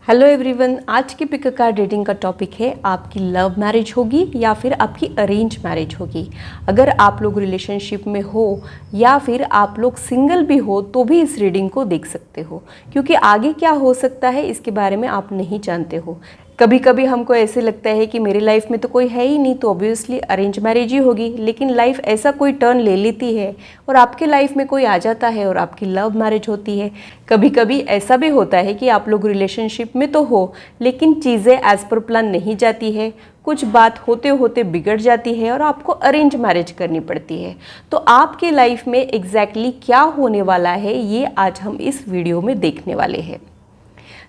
Hello everyone, आज की pick a card reading का टॉपिक है आपकी लव मैरिज होगी या फिर आपकी अरेंज मैरिज होगी। अगर आप लोग रिलेशनशिप में हो या फिर आप लोग सिंगल भी हो तो भी इस रीडिंग को देख सकते हो, क्योंकि आगे क्या हो सकता है इसके बारे में आप नहीं जानते हो। कभी कभी हमको ऐसे लगता है कि मेरी लाइफ में तो कोई है ही नहीं तो ऑब्वियसली अरेंज मैरिज ही होगी, लेकिन लाइफ ऐसा कोई टर्न ले लेती है और आपके लाइफ में कोई आ जाता है और आपकी लव मैरिज होती है। कभी कभी ऐसा भी होता है कि आप लोग रिलेशनशिप में तो हो लेकिन चीज़ें एज पर प्लान नहीं जाती है, कुछ बात होते होते बिगड़ जाती है और आपको अरेंज मैरिज करनी पड़ती है। तो आपके लाइफ में एग्जैक्टली क्या होने वाला है ये आज हम इस वीडियो में देखने वाले हैं।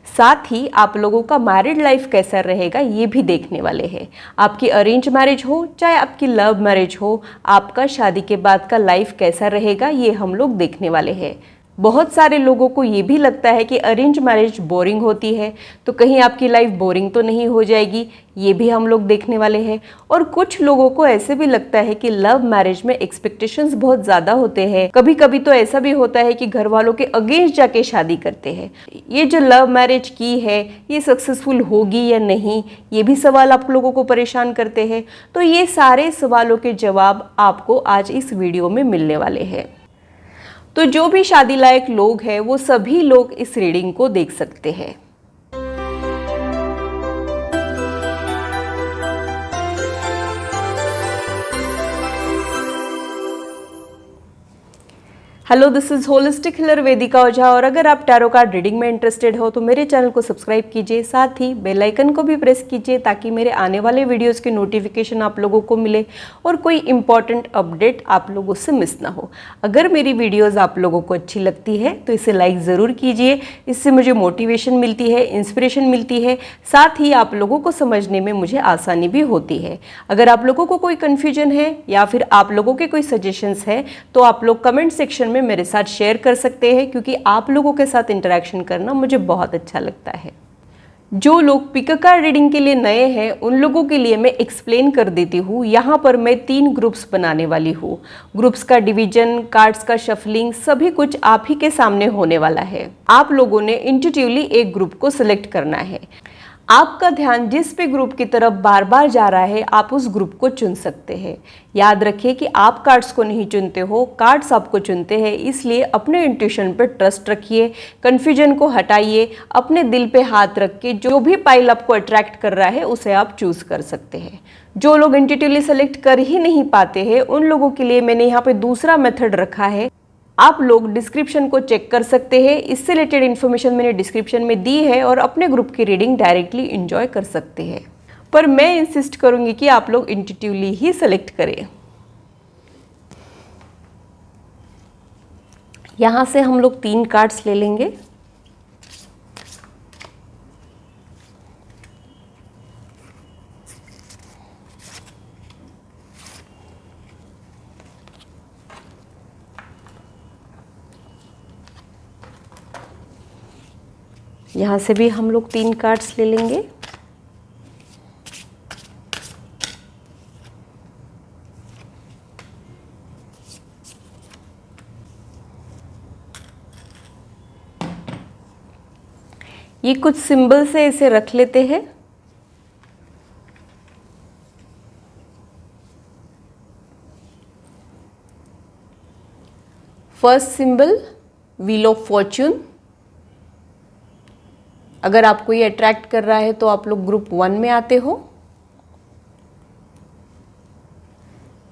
साथ ही आप लोगों का मैरिड लाइफ कैसा रहेगा ये भी देखने वाले हैं। आपकी अरेंज मैरिज हो चाहे आपकी लव मैरिज हो, आपका शादी के बाद का लाइफ कैसा रहेगा ये हम लोग देखने वाले हैं। बहुत सारे लोगों को ये भी लगता है कि अरेंज मैरिज बोरिंग होती है, तो कहीं आपकी लाइफ बोरिंग तो नहीं हो जाएगी, ये भी हम लोग देखने वाले हैं। और कुछ लोगों को ऐसे भी लगता है कि लव मैरिज में एक्सपेक्टेशंस बहुत ज़्यादा होते हैं। कभी कभी तो ऐसा भी होता है कि घर वालों के अगेंस्ट जाके शादी करते हैं। ये जो लव मैरिज की है ये सक्सेसफुल होगी या नहीं, ये भी सवाल आप लोगों को परेशान करते हैं। तो ये सारे सवालों के जवाब आपको आज इस वीडियो में मिलने वाले हैं। तो जो भी शादी लायक लोग हैं वो सभी लोग इस रीडिंग को देख सकते हैं। Hello, this is holistic healer Vedika Ojha. और अगर आप टैरो कार्ड रीडिंग में इंटरेस्टेड हो तो मेरे चैनल को सब्सक्राइब कीजिए, साथ ही बेल आइकन को भी प्रेस कीजिए ताकि मेरे आने वाले वीडियोस की नोटिफिकेशन आप लोगों को मिले और कोई इंपॉर्टेंट अपडेट आप लोगों से मिस ना हो। अगर मेरी वीडियोस आप लोगों को अच्छी लगती है तो इसे लाइक ज़रूर कीजिए, इससे मुझे मोटिवेशन मिलती है, इंस्पिरेशन मिलती है, साथ ही आप लोगों को समझने में मुझे आसानी भी होती है। अगर आप लोगों को कोई कन्फ्यूजन है या फिर आप लोगों के कोई सजेशंस है तो आप लोग कमेंट सेक्शन में मेरे साथ शेयर कर सकते हैं, क्योंकि आप लोगों के साथ इंटरेक्शन करना मुझे बहुत अच्छा लगता है। जो लोग पिक अ कार्ड रीडिंग के लिए नए हैं उन लोगों के लिए मैं एक्सप्लेन कर देती हूँ। यहाँ पर मैं 3 ग्रुप्स बनाने वाली हूँ। ग्रुप्स का डिवीजन, कार्ड्स का शफलिंग, सभी कुछ आप ही के सामने होने वाला है। आप लोगों ने इंट्यूटिवली एक ग्रुप को सिलेक्ट करना है। आपका ध्यान जिस भी ग्रुप की तरफ बार बार जा रहा है आप उस ग्रुप को चुन सकते हैं। याद रखिए कि आप कार्ड्स को नहीं चुनते हो, कार्ड्स आपको चुनते हैं, इसलिए अपने इंट्यूशन पर ट्रस्ट रखिए, कन्फ्यूजन को हटाइए, अपने दिल पे हाथ रख के जो भी पाइल आपको अट्रैक्ट कर रहा है उसे आप चूज कर सकते हैं। जो लोग इंट्यूटिवली सेलेक्ट कर ही नहीं पाते हैं उन लोगों के लिए मैंने यहाँ पे दूसरा मेथड रखा है। आप लोग डिस्क्रिप्शन को चेक कर सकते हैं, इससे रिलेटेड इन्फॉर्मेशन मैंने डिस्क्रिप्शन में दी है और अपने ग्रुप की रीडिंग डायरेक्टली एंजॉय कर सकते हैं। पर मैं इंसिस्ट करूंगी कि आप लोग इंट्यूटिवली ही सेलेक्ट करें। यहां से हम लोग 3 कार्ड्स ले लेंगे। यहाँ से भी हम लोग 3 कार्ड्स ले लेंगे। ये कुछ सिंबल से इसे रख लेते हैं। First symbol wheel of Fortune. अगर आपको ये अट्रैक्ट कर रहा है तो आप लोग ग्रुप 1 में आते हो।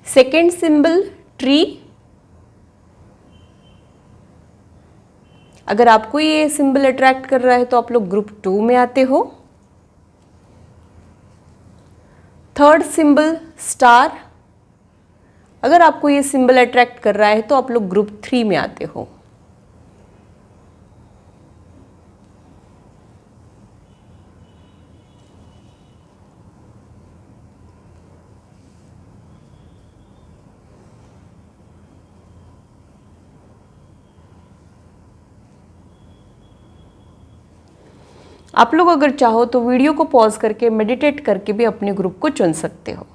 Second symbol tree. अगर आपको ये सिंबल अट्रैक्ट कर रहा है तो आप लोग ग्रुप 2 में आते हो। Third symbol star. अगर आपको ये सिंबल अट्रैक्ट कर रहा है तो आप लोग ग्रुप 3 में आते हो। आप लोग अगर चाहो तो वीडियो को पॉज करके मेडिटेट करके भी अपने ग्रुप को चुन सकते हो।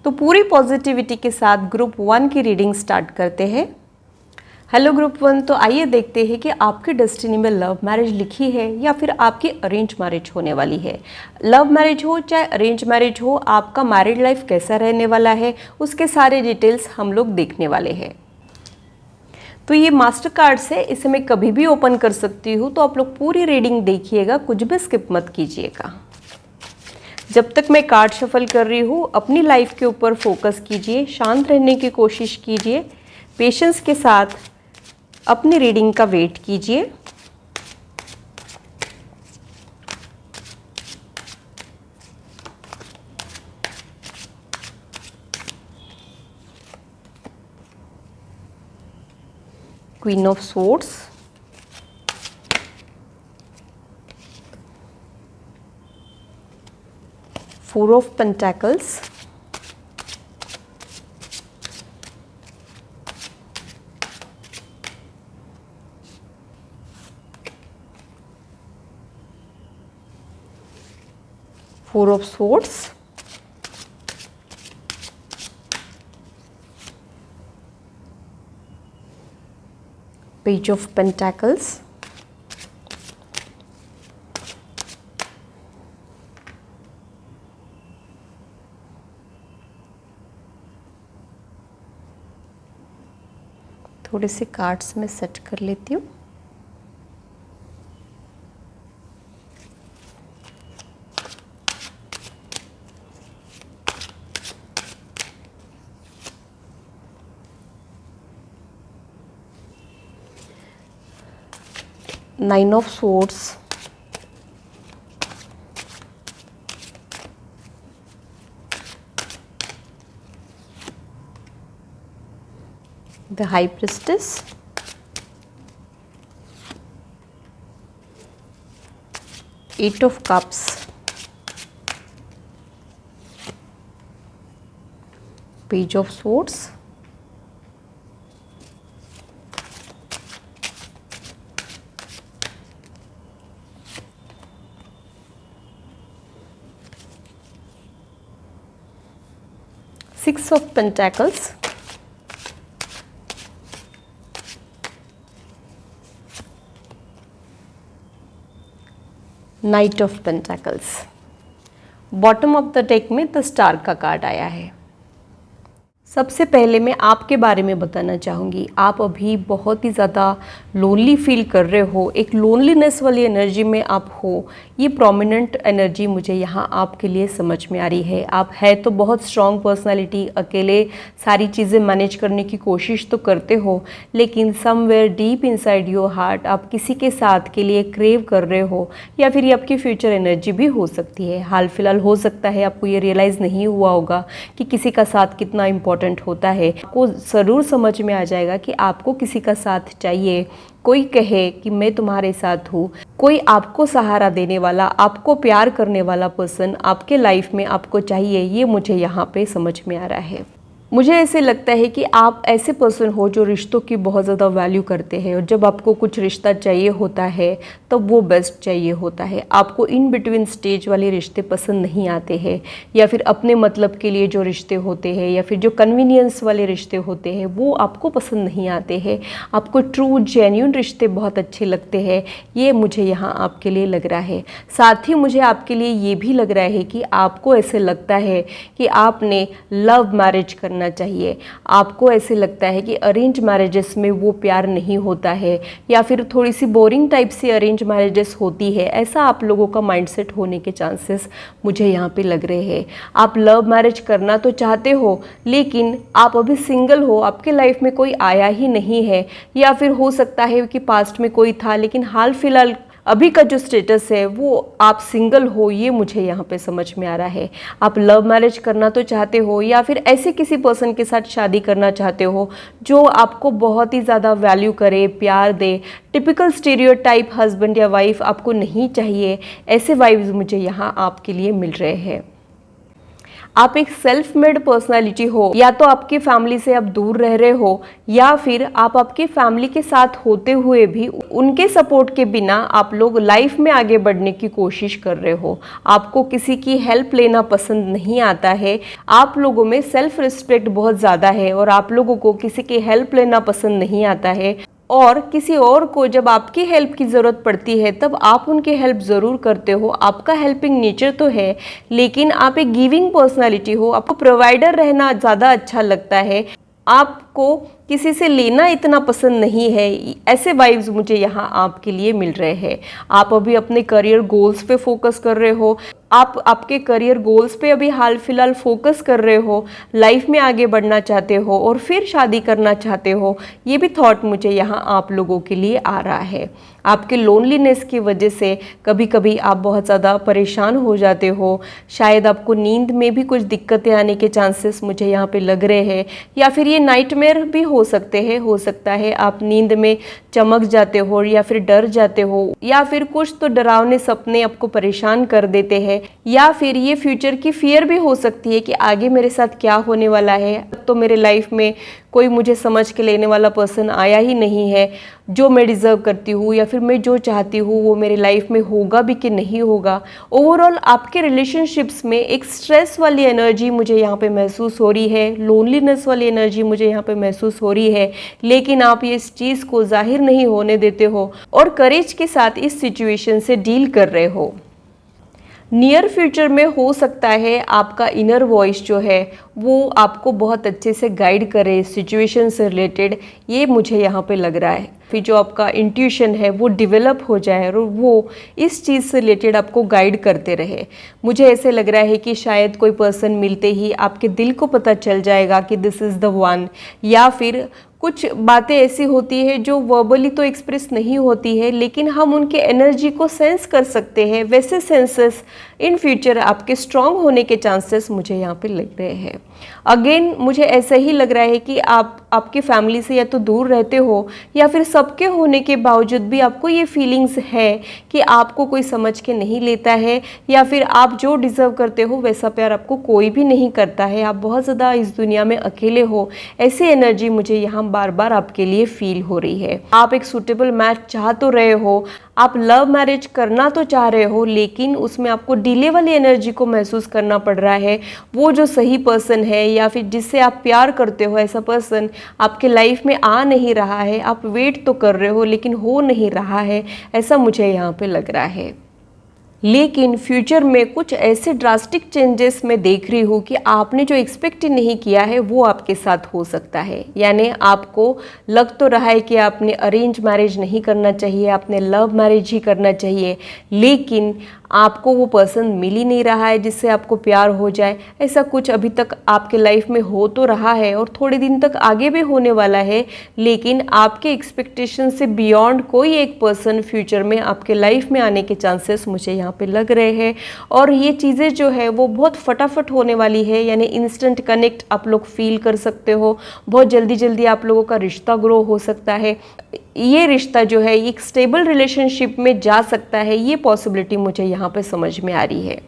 तो पूरी पॉजिटिविटी के साथ ग्रुप 1 की रीडिंग स्टार्ट करते हैं। हेलो ग्रुप 1, तो आइए देखते हैं कि आपकी डेस्टिनी में लव मैरिज लिखी है या फिर आपकी अरेंज मैरिज होने वाली है। लव मैरिज हो चाहे अरेंज मैरिज हो, आपका मैरिड लाइफ कैसा रहने वाला है, उसके सारे डिटेल्स हम लोग देखने वाले हैं। तो ये मास्टर कार्ड्स है, इसे मैं कभी भी ओपन कर सकती हूँ, तो आप लोग पूरी रीडिंग देखिएगा, कुछ भी स्किप मत कीजिएगा। जब तक मैं कार्ड शफल कर रही हूँ, अपनी लाइफ के ऊपर फोकस कीजिए, शांत रहने की कोशिश कीजिए, पेशेंस के साथ अपनी रीडिंग का वेट कीजिए। Queen of swords, four of pentacles, Four of Swords, Page of Pentacles, थोड़े से कार्ड्स में सेट कर लेती हूँ। Nine of Swords, the High Priestess, Eight of Cups, Page of Swords, Six of Pentacles, Knight of Pentacles। Bottom of the deck में the star का card आया है। सबसे पहले मैं आपके बारे में बताना चाहूँगी, आप अभी बहुत ही ज़्यादा लोनली फील कर रहे हो, एक लोनलीनेस वाली एनर्जी में आप हो। ये प्रोमिनेंट एनर्जी मुझे यहाँ आपके लिए समझ में आ रही है। आप है तो बहुत स्ट्रॉन्ग पर्सनालिटी, अकेले सारी चीज़ें मैनेज करने की कोशिश तो करते हो, लेकिन somewhere deep inside your heart आप किसी के साथ के लिए क्रेव कर रहे हो, या फिर ये आपकी फ्यूचर एनर्जी भी हो सकती है। हाल फिलहाल हो सकता है आपको ये रियलाइज़ नहीं हुआ होगा कि किसी का साथ कितना इम्पोर्टेंट होता है। आपको ज़रूर समझ में आ जाएगा कि आपको किसी का साथ चाहिए, कोई कहे कि मैं तुम्हारे साथ हूँ, कोई आपको सहारा देने वाला, आपको प्यार करने वाला पर्सन आपके लाइफ में आपको चाहिए। ये मुझे यहाँ पे समझ में आ रहा है। मुझे ऐसे लगता है कि आप ऐसे पर्सन हो जो रिश्तों की बहुत ज़्यादा वैल्यू करते हैं, और जब आपको कुछ रिश्ता चाहिए होता है तब वो बेस्ट चाहिए होता है। आपको इन बिटवीन स्टेज वाले रिश्ते पसंद नहीं आते हैं, या फिर अपने मतलब के लिए जो रिश्ते होते हैं, या फिर जो कन्वीनियंस वाले रिश्ते होते हैं वो आपको पसंद नहीं आते हैं। आपको ट्रू जेन्युइन रिश्ते बहुत अच्छे लगते हैं, ये मुझे यहाँ आपके लिए लग रहा है। साथ ही मुझे आपके लिए ये भी लग रहा है कि आपको ऐसे लगता है कि आपने लव मैरिज करना चाहिए। आपको ऐसे लगता है कि अरेंज मैरिजेस में वो प्यार नहीं होता है, या फिर थोड़ी सी बोरिंग टाइप से अरेंज मैरिजेस होती है। ऐसा आप लोगों का माइंडसेट होने के चांसेस मुझे यहाँ पे लग रहे हैं। आप लव मैरिज करना तो चाहते हो, लेकिन आप अभी सिंगल हो, आपके लाइफ में कोई आया ही नहीं है, या फिर हो सकता है कि पास्ट में कोई था, लेकिन हाल फिलहाल अभी का जो स्टेटस है वो आप सिंगल हो। ये मुझे यहाँ पे समझ में आ रहा है। आप लव मैरिज करना तो चाहते हो, या फिर ऐसे किसी पर्सन के साथ शादी करना चाहते हो जो आपको बहुत ही ज़्यादा वैल्यू करे, प्यार दे। टिपिकल स्टीरियोटाइप हस्बैंड या वाइफ आपको नहीं चाहिए। ऐसे वाइब्स मुझे यहाँ आपके लिए मिल रहे हैं। आप एक सेल्फ मेड पर्सनालिटी हो, या तो आपकी फैमिली से आप दूर रह रहे हो, या फिर आप आपकी फैमिली के साथ होते हुए भी उनके सपोर्ट के बिना आप लोग लाइफ में आगे बढ़ने की कोशिश कर रहे हो। आपको किसी की हेल्प लेना पसंद नहीं आता है, आप लोगों में सेल्फ रिस्पेक्ट बहुत ज़्यादा है और आप लोगों को किसी की हेल्प लेना पसंद नहीं आता है, और किसी और को जब आपकी हेल्प की ज़रूरत पड़ती है तब आप उनकी हेल्प ज़रूर करते हो। आपका हेल्पिंग नेचर तो है, लेकिन आप एक गिविंग पर्सनालिटी हो, आपको प्रोवाइडर रहना ज़्यादा अच्छा लगता है, आपको किसी से लेना इतना पसंद नहीं है। ऐसे वाइब्स मुझे यहाँ आपके लिए मिल रहे हैं। आप अभी अपने करियर गोल्स पे फोकस कर रहे हो, आप आपके करियर गोल्स पे अभी हाल फिलहाल फोकस कर रहे हो, लाइफ में आगे बढ़ना चाहते हो और फिर शादी करना चाहते हो, ये भी थॉट मुझे यहाँ आप लोगों के लिए आ रहा है। आपके लोनलीनेस की वजह से कभी कभी आप बहुत ज़्यादा परेशान हो जाते हो, शायद आपको नींद में भी कुछ दिक्कतें आने के चांसेस मुझे यहाँ पे लग रहे हैं, या फिर ये नाइटमेयर भी हो सकते हैं। हो सकता है आप नींद में चमक जाते हो या फिर डर जाते हो, या फिर कुछ तो डरावने सपने आपको परेशान कर देते हैं, या फिर ये फ्यूचर की फियर भी हो सकती है कि आगे मेरे साथ क्या होने वाला है। तो मेरे लाइफ में कोई मुझे समझ के लेने वाला पर्सन आया ही नहीं है, जो मैं डिज़र्व करती हूँ या फिर मैं जो चाहती हूँ वो मेरे लाइफ में होगा भी कि नहीं होगा। ओवरऑल आपके रिलेशनशिप्स में एक स्ट्रेस वाली एनर्जी मुझे यहाँ पे महसूस हो रही है, लोनलीनेस वाली एनर्जी मुझे यहाँ पे महसूस हो रही है, लेकिन आप ये इस चीज़ को जाहिर नहीं होने देते हो और करेज के साथ इस सिचुएशन से डील कर रहे हो। नियर फ्यूचर में हो सकता है आपका इनर वॉइस जो है वो आपको बहुत अच्छे से गाइड करे सिचुएशन से रिलेटेड, ये मुझे यहाँ पे लग रहा है। फिर जो आपका इंट्यूशन है वो डेवलप हो जाए और वो इस चीज़ से रिलेटेड आपको गाइड करते रहे। मुझे ऐसे लग रहा है कि शायद कोई पर्सन मिलते ही आपके दिल को पता चल जाएगा कि दिस इज़ द वन, या फिर कुछ बातें ऐसी होती है जो वर्बली तो एक्सप्रेस नहीं होती है, लेकिन हम उनके एनर्जी को सेंस कर सकते हैं। वैसे सेंसेस इन फ्यूचर आपके स्ट्रांग होने के चांसेस मुझे यहाँ पे लग रहे हैं। अगेन मुझे ऐसा ही लग रहा है कि आप आपकी फैमिली से या तो दूर रहते हो, या फिर सबके होने के बावजूद भी आपको ये फीलिंग्स है कि आपको कोई समझ के नहीं लेता है, या फिर आप जो डिज़र्व करते हो वैसा प्यार आपको कोई भी नहीं करता है। आप बहुत ज़्यादा इस दुनिया में अकेले हो, ऐसी एनर्जी मुझे यहाँ बार बार आपके लिए फील हो रही है। आप एक सूटेबल मैच चाह तो रहे हो, आप लव मैरिज करना तो चाह रहे हो, लेकिन उसमें आपको डिले वाली एनर्जी को महसूस करना पड़ रहा है। वो जो सही पर्सन है या फिर जिससे आप प्यार करते हो, ऐसा पर्सन आपके लाइफ में आ नहीं रहा है। आप वेट तो कर रहे हो लेकिन हो नहीं रहा है, ऐसा मुझे यहाँ पे लग रहा है। लेकिन फ्यूचर में कुछ ऐसे ड्रास्टिक चेंजेस मैं देख रही हूँ कि आपने जो एक्सपेक्ट नहीं किया है वो आपके साथ हो सकता है। यानी आपको लग तो रहा है कि आपने अरेंज मैरिज नहीं करना चाहिए, आपने लव मैरिज ही करना चाहिए, लेकिन आपको वो पर्सन मिल ही नहीं रहा है जिससे आपको प्यार हो जाए। ऐसा कुछ अभी तक आपके लाइफ में हो तो रहा है और थोड़े दिन तक आगे भी होने वाला है, लेकिन आपके एक्सपेक्टेशन से बियॉन्ड कोई एक पर्सन फ्यूचर में आपके लाइफ में आने के चांसेस मुझे यहाँ पे लग रहे हैं। और ये चीज़ें जो है वो बहुत फटाफट होने वाली है, यानी इंस्टेंट कनेक्ट आप लोग फील कर सकते हो। बहुत जल्दी जल्दी आप लोगों का रिश्ता ग्रो हो सकता है। ये रिश्ता जो है एक स्टेबल रिलेशनशिप में जा सकता है, ये पॉसिबिलिटी मुझे यहाँ पे समझ में आ रही है।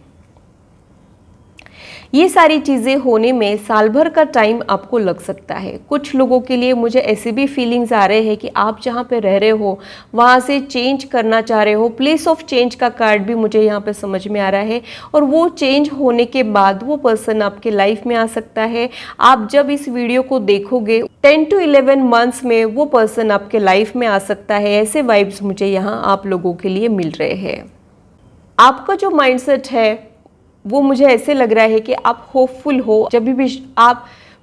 ये सारी चीज़ें होने में साल भर का टाइम आपको लग सकता है। कुछ लोगों के लिए मुझे ऐसे भी फीलिंग्स आ रहे हैं कि आप जहाँ पे रह रहे हो वहाँ से चेंज करना चाह रहे हो। प्लेस ऑफ चेंज का कार्ड भी मुझे यहाँ पे समझ में आ रहा है, और वो चेंज होने के बाद वो पर्सन आपके लाइफ में आ सकता है। आप जब इस वीडियो को देखोगे 10 to 11 मंथ्स में वो पर्सन आपके लाइफ में आ सकता है। ऐसे वाइब्स मुझे यहाँ आप लोगों के लिए मिल रहे हैं। आपका जो माइंडसेट है वो मुझे ऐसे लग रहा है कि आप होपफुल हो। जब भी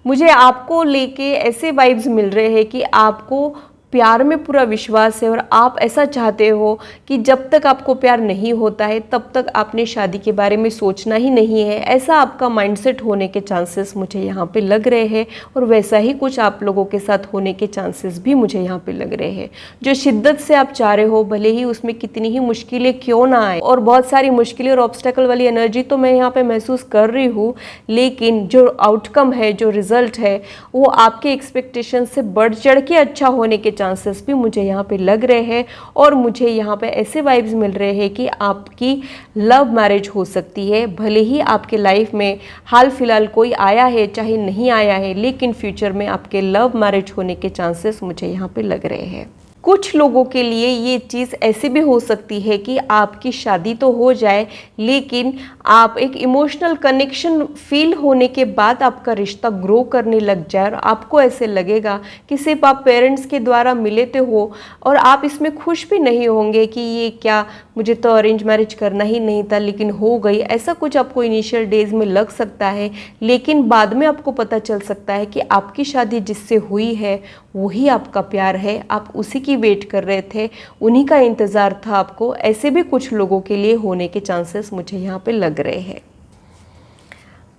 मुझे आपको लेके ऐसे वाइब्स मिल रहे हैं कि आपको प्यार में पूरा विश्वास है और आप ऐसा चाहते हो कि जब तक आपको प्यार नहीं होता है तब तक आपने शादी के बारे में सोचना ही नहीं है। ऐसा आपका माइंडसेट होने के चांसेस मुझे यहाँ पे लग रहे हैं, और वैसा ही कुछ आप लोगों के साथ होने के चांसेस भी मुझे यहाँ पे लग रहे हैं। जो शिद्दत से आप चाह रहे हो, भले ही उसमें कितनी ही मुश्किलें क्यों ना आए, और बहुत सारी मुश्किलें और ऑब्स्टेकल वाली एनर्जी तो मैं यहाँ पे महसूस कर रही हूँ, लेकिन जो आउटकम है, जो रिजल्ट है, वो आपके एक्सपेक्टेशन से बढ़ चढ़ के अच्छा होने के चांसेस भी मुझे यहाँ पे लग रहे हैं। और मुझे यहाँ पे ऐसे वाइब्स मिल रहे हैं कि आपकी लव मैरिज हो सकती है। भले ही आपके लाइफ में हाल फिलहाल कोई आया है चाहे नहीं आया है, लेकिन फ्यूचर में आपके लव मैरिज होने के चांसेस मुझे यहाँ पे लग रहे हैं। कुछ लोगों के लिए ये चीज़ ऐसे भी हो सकती है कि आपकी शादी तो हो जाए, लेकिन आप एक इमोशनल कनेक्शन फील होने के बाद आपका रिश्ता ग्रो करने लग जाए और आपको ऐसे लगेगा कि सिर्फ आप पेरेंट्स के द्वारा मिले तो हो और आप इसमें खुश भी नहीं होंगे कि ये क्या, मुझे तो अरेंज मैरिज करना ही नहीं था लेकिन हो गई। ऐसा कुछ आपको इनिशियल डेज में लग सकता है, लेकिन बाद में आपको पता चल सकता है कि आपकी शादी जिससे हुई है वही आपका प्यार है, आप उसी की वेट कर रहे थे, उन्हीं का इंतज़ार था आपको। ऐसे भी कुछ लोगों के लिए होने के चांसेस मुझे यहाँ पे लग रहे हैं।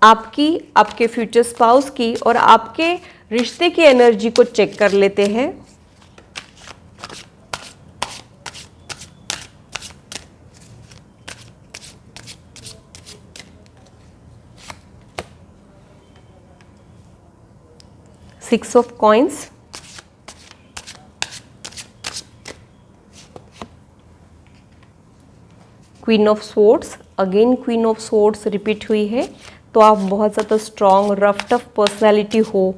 आपकी, आपके फ्यूचर स्पाउस की और आपके रिश्ते की एनर्जी को चेक कर लेते हैं। Six of coins, queen of swords, again queen of swords repeat हुई है। तो आप बहुत ज़्यादा स्ट्रॉन्ग रफ टफ पर्सनैलिटी हो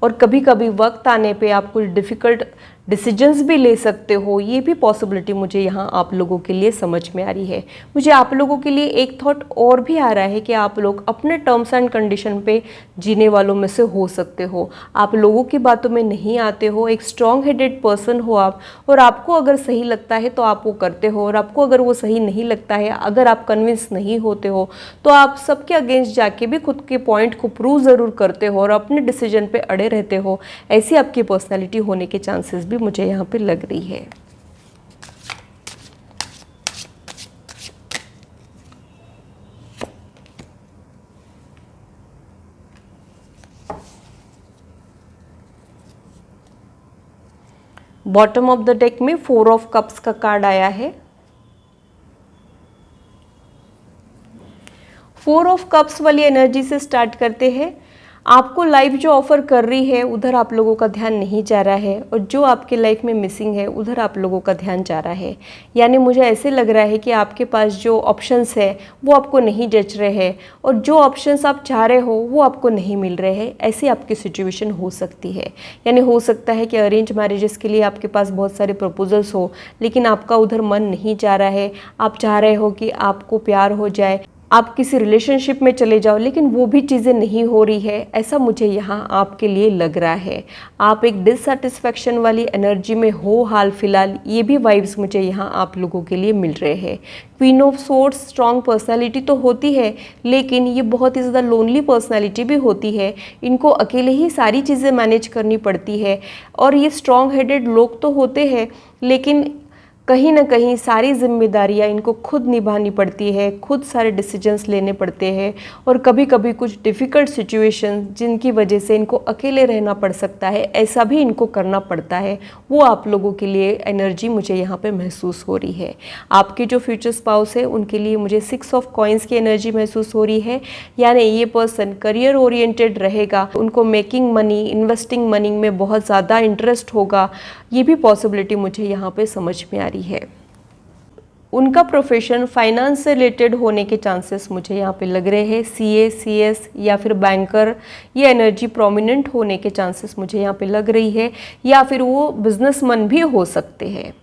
और कभी कभी वक्त आने पे आप कुछ डिफ़िकल्ट डिसीजंस भी ले सकते हो, ये भी पॉसिबिलिटी मुझे यहाँ आप लोगों के लिए समझ में आ रही है। मुझे आप लोगों के लिए एक थॉट और भी आ रहा है कि आप लोग अपने टर्म्स एंड कंडीशन पे जीने वालों में से हो सकते हो। आप लोगों की बातों में नहीं आते हो, एक स्ट्रॉन्ग हेडेड पर्सन हो आप, और आपको अगर सही लगता है तो आप वो करते हो, और आपको अगर वो सही नहीं लगता है, अगर आप कन्विंस नहीं होते हो तो आप सबके अगेंस्ट जाके भी खुद के पॉइंट को प्रूव ज़रूर करते हो और अपने डिसीजन पे अड़े रहते हो। ऐसी आपकी पर्सनैलिटी होने के चांसेस भी मुझे यहाँ पे लग रही है। बॉटम ऑफ द डेक में 4 ऑफ कप्स का कार्ड आया है। 4 ऑफ कप्स वाली एनर्जी से स्टार्ट करते हैं। आपको लाइफ जो ऑफर कर रही है उधर आप लोगों का ध्यान नहीं जा रहा है, और जो आपके लाइफ में मिसिंग है उधर आप लोगों का ध्यान जा रहा है। यानी मुझे ऐसे लग रहा है कि आपके पास जो ऑप्शंस है वो आपको नहीं जच रहे हैं, और जो ऑप्शंस आप चाह रहे हो वो आपको नहीं मिल रहे हैं। ऐसी आपकी सिचुएशन हो सकती है। यानी हो सकता है कि अरेंज मैरिजेस के लिए आपके पास बहुत सारे प्रपोजल्स हो, लेकिन आपका उधर मन नहीं जा रहा है। आप चाह रहे हो कि आपको प्यार हो जाए, आप किसी रिलेशनशिप में चले जाओ, लेकिन वो भी चीज़ें नहीं हो रही है। ऐसा मुझे यहाँ आपके लिए लग रहा है। आप एक डिससेटिस्फैक्शन वाली एनर्जी में हो हाल फिलहाल, ये भी वाइब्स मुझे यहाँ आप लोगों के लिए मिल रहे हैं। Queen of swords strong personality तो होती है, लेकिन ये बहुत ही ज़्यादा लोनली पर्सनालिटी भी होती है। इनको अकेले ही सारी चीज़ें मैनेज करनी पड़ती है, और ये स्ट्रॉन्ग हेडेड लोग तो होते हैं, लेकिन कहीं ना कहीं सारी जिम्मेदारियां इनको खुद निभानी पड़ती है, खुद सारे डिसीजंस लेने पड़ते हैं, और कभी कभी कुछ डिफ़िकल्ट सिचुएशन जिनकी वजह से इनको अकेले रहना पड़ सकता है, ऐसा भी इनको करना पड़ता है। वो आप लोगों के लिए एनर्जी मुझे यहाँ पे महसूस हो रही है। आपके जो फ्यूचर स्पाउस है उनके लिए मुझे 6 ऑफ कॉइंस की एनर्जी महसूस हो रही है। यानी ये पर्सन करियर ओरिएंटेड रहेगा, उनको मेकिंग मनी, इन्वेस्टिंग मनी में बहुत ज़्यादा इंटरेस्ट होगा। ये भी पॉसिबिलिटी मुझे यहाँ पे समझ में आ रही है। उनका प्रोफेशन फाइनेंस से रिलेटेड होने के चांसेस मुझे यहाँ पे लग रहे हैं। सीए, सीएस या फिर बैंकर, ये एनर्जी प्रोमिनेंट होने के चांसेस मुझे यहाँ पे लग रही है, या फिर वो बिजनेसमैन भी हो सकते हैं।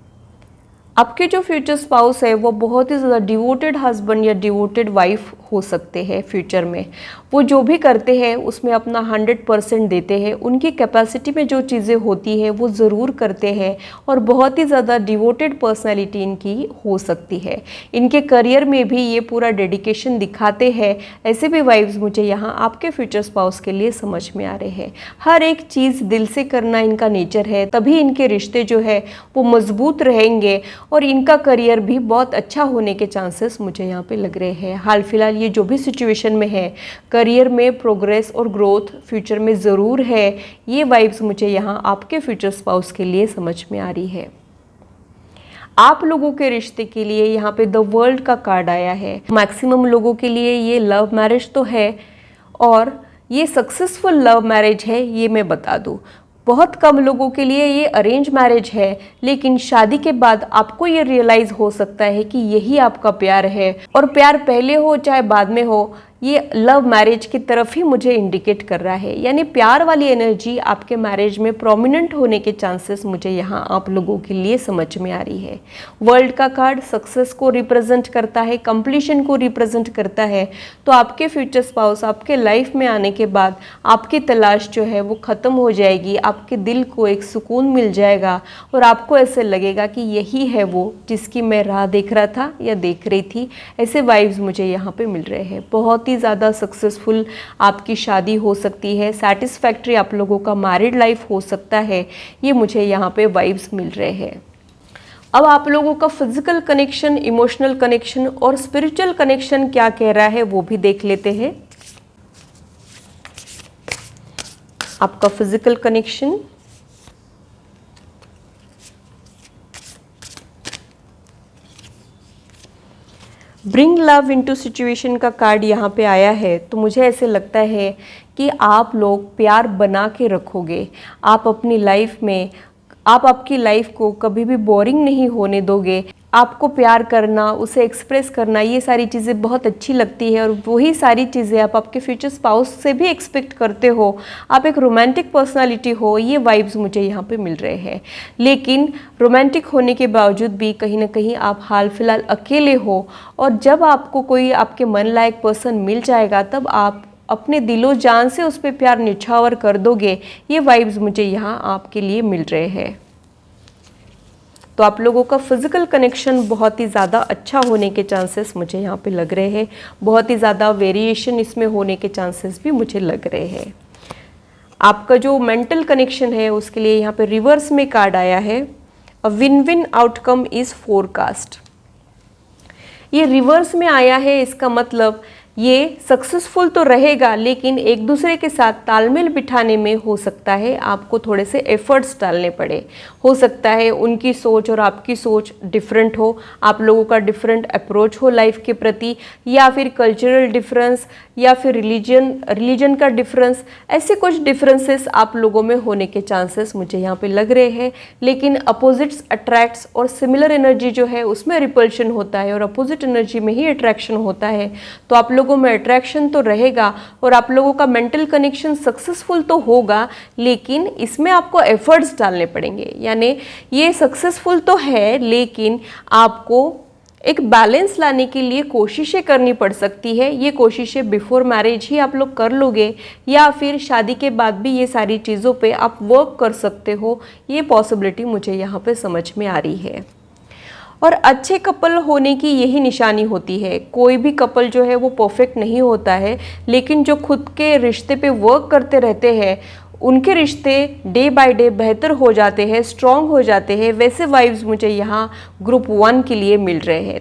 आपके जो फ्यूचर स्पाउस है वो बहुत ही ज़्यादा डिवोटेड हस्बैंड या डिवोटेड वाइफ हो सकते हैं फ्यूचर में। वो जो भी करते हैं उसमें अपना 100% देते हैं। उनकी कैपेसिटी में जो चीज़ें होती है वो ज़रूर करते हैं, और बहुत ही ज़्यादा डिवोटेड पर्सनैलिटी इनकी हो सकती है। इनके करियर में भी ये पूरा डेडिकेशन दिखाते हैं। ऐसे भी वाइब्स मुझे यहाँ आपके फ्यूचर स्पाउस के लिए समझ में आ रहे हैं। हर एक चीज़ दिल से करना इनका नेचर है, तभी इनके रिश्ते जो है वो मजबूत रहेंगे, और इनका करियर भी बहुत अच्छा होने के चांसेस मुझे यहाँ पे लग रहे हैं। हाल फिलहाल ये जो भी सिचुएशन में है, करियर में प्रोग्रेस और ग्रोथ फ्यूचर में ज़रूर है। ये वाइब्स मुझे यहाँ आपके फ्यूचर स्पाउस के लिए समझ में आ रही है। आप लोगों के रिश्ते के लिए यहाँ पे द वर्ल्ड का कार्ड आया है। मैक्सिमम लोगों के लिए ये लव मैरिज तो है, और ये सक्सेसफुल लव मैरिज है, ये मैं बता दूँ। बहुत कम लोगों के लिए ये अरेंज मैरिज है, लेकिन शादी के बाद आपको ये रियलाइज हो सकता है कि यही आपका प्यार है। और प्यार पहले हो चाहे बाद में हो, ये लव मैरिज की तरफ ही मुझे इंडिकेट कर रहा है। यानी प्यार वाली एनर्जी आपके मैरिज में प्रोमिनेंट होने के चांसेस मुझे यहाँ आप लोगों के लिए समझ में आ रही है। वर्ल्ड का कार्ड सक्सेस को रिप्रेजेंट करता है, कंप्लीशन को रिप्रेजेंट करता है। तो आपके फ्यूचर स्पाउस आपके लाइफ में आने के बाद आपकी तलाश जो है वो ख़त्म हो जाएगी, आपके दिल को एक सुकून मिल जाएगा और आपको ऐसे लगेगा कि यही है वो जिसकी मैं राह देख रहा था या देख रही थी। ऐसे वाइब्स मुझे यहाँ पे मिल रहे हैं। बहुत ही ज़्यादा सक्सेसफुल आपकी शादी हो सकती है, सेटिस्फैक्ट्री आप लोगों का मैरिड लाइफ हो सकता है, ये मुझे यहाँ पे वाइब्स मिल रहे हैं। अब आप लोगों का फिजिकल कनेक्शन, इमोशनल कनेक्शन और स्पिरिचुअल कनेक्शन क्या कह रहा है वो भी देख लेते हैं। आपका physical connection, bring love into situation का कार्ड यहाँ पे आया है। तो मुझे ऐसे लगता है कि आप लोग प्यार बना के रखोगे। आप अपनी लाइफ में, आप आपकी लाइफ को कभी भी बोरिंग नहीं होने दोगे। आपको प्यार करना, उसे एक्सप्रेस करना, ये सारी चीज़ें बहुत अच्छी लगती है और वही सारी चीज़ें आप आपके फ्यूचर स्पाउस से भी एक्सपेक्ट करते हो। आप एक रोमांटिक पर्सनालिटी हो, ये वाइब्स मुझे यहाँ पे मिल रहे हैं। लेकिन रोमांटिक होने के बावजूद भी कहीं ना कहीं आप हाल फिलहाल अकेले हो, और जब आपको कोई आपके मन लायक पर्सन मिल जाएगा तब आप अपने दिलो जान से उस पर प्यार निछावर कर दोगे। ये वाइब्स मुझे यहाँ आपके लिए मिल रहे हैं। तो आप लोगों का फिजिकल कनेक्शन बहुत ही ज़्यादा अच्छा होने के चांसेस मुझे यहाँ पे लग रहे हैं। बहुत ही ज़्यादा वेरिएशन इसमें होने के चांसेस भी मुझे लग रहे हैं। आपका जो मेंटल कनेक्शन है उसके लिए यहाँ पे रिवर्स में कार्ड आया है, a win win outcome is forecast. ये रिवर्स में आया है, इसका मतलब ये सक्सेसफुल तो रहेगा, लेकिन एक दूसरे के साथ तालमेल बिठाने में हो सकता है आपको थोड़े से एफर्ट्स डालने पड़े। हो सकता है उनकी सोच और आपकी सोच डिफरेंट हो, आप लोगों का डिफरेंट अप्रोच हो लाइफ के प्रति, या फिर कल्चरल डिफरेंस, या फिर रिलीजन का डिफरेंस। ऐसे कुछ डिफरेंसेस आप लोगों में होने के चांसेस मुझे यहाँ पे लग रहे हैं। लेकिन अपोजिट्स अट्रैक्ट्स और सिमिलर एनर्जी जो है उसमें रिपल्शन होता है और अपोजिट एनर्जी में ही अट्रैक्शन होता है। तो आप लोगों में अट्रैक्शन तो रहेगा और आप लोगों का मेंटल कनेक्शन सक्सेसफुल तो होगा, लेकिन इसमें आपको एफर्ट्स डालने पड़ेंगे। यानी ये सक्सेसफुल तो है, लेकिन आपको एक बैलेंस लाने के लिए कोशिशें करनी पड़ सकती है। ये कोशिशें बिफोर मैरिज ही आप लोग कर लोगे, या फिर शादी के बाद भी ये सारी चीज़ों पे आप वर्क कर सकते हो। ये पॉसिबिलिटी मुझे यहाँ पे समझ में आ रही है। और अच्छे कपल होने की यही निशानी होती है। कोई भी कपल जो है वो परफेक्ट नहीं होता है, लेकिन जो खुद के रिश्ते पे वर्क करते रहते हैं उनके रिश्ते डे बाय डे बेहतर हो जाते हैं, स्ट्रॉन्ग हो जाते हैं। वैसे वाइब्स मुझे यहाँ ग्रुप 1 के लिए मिल रहे हैं।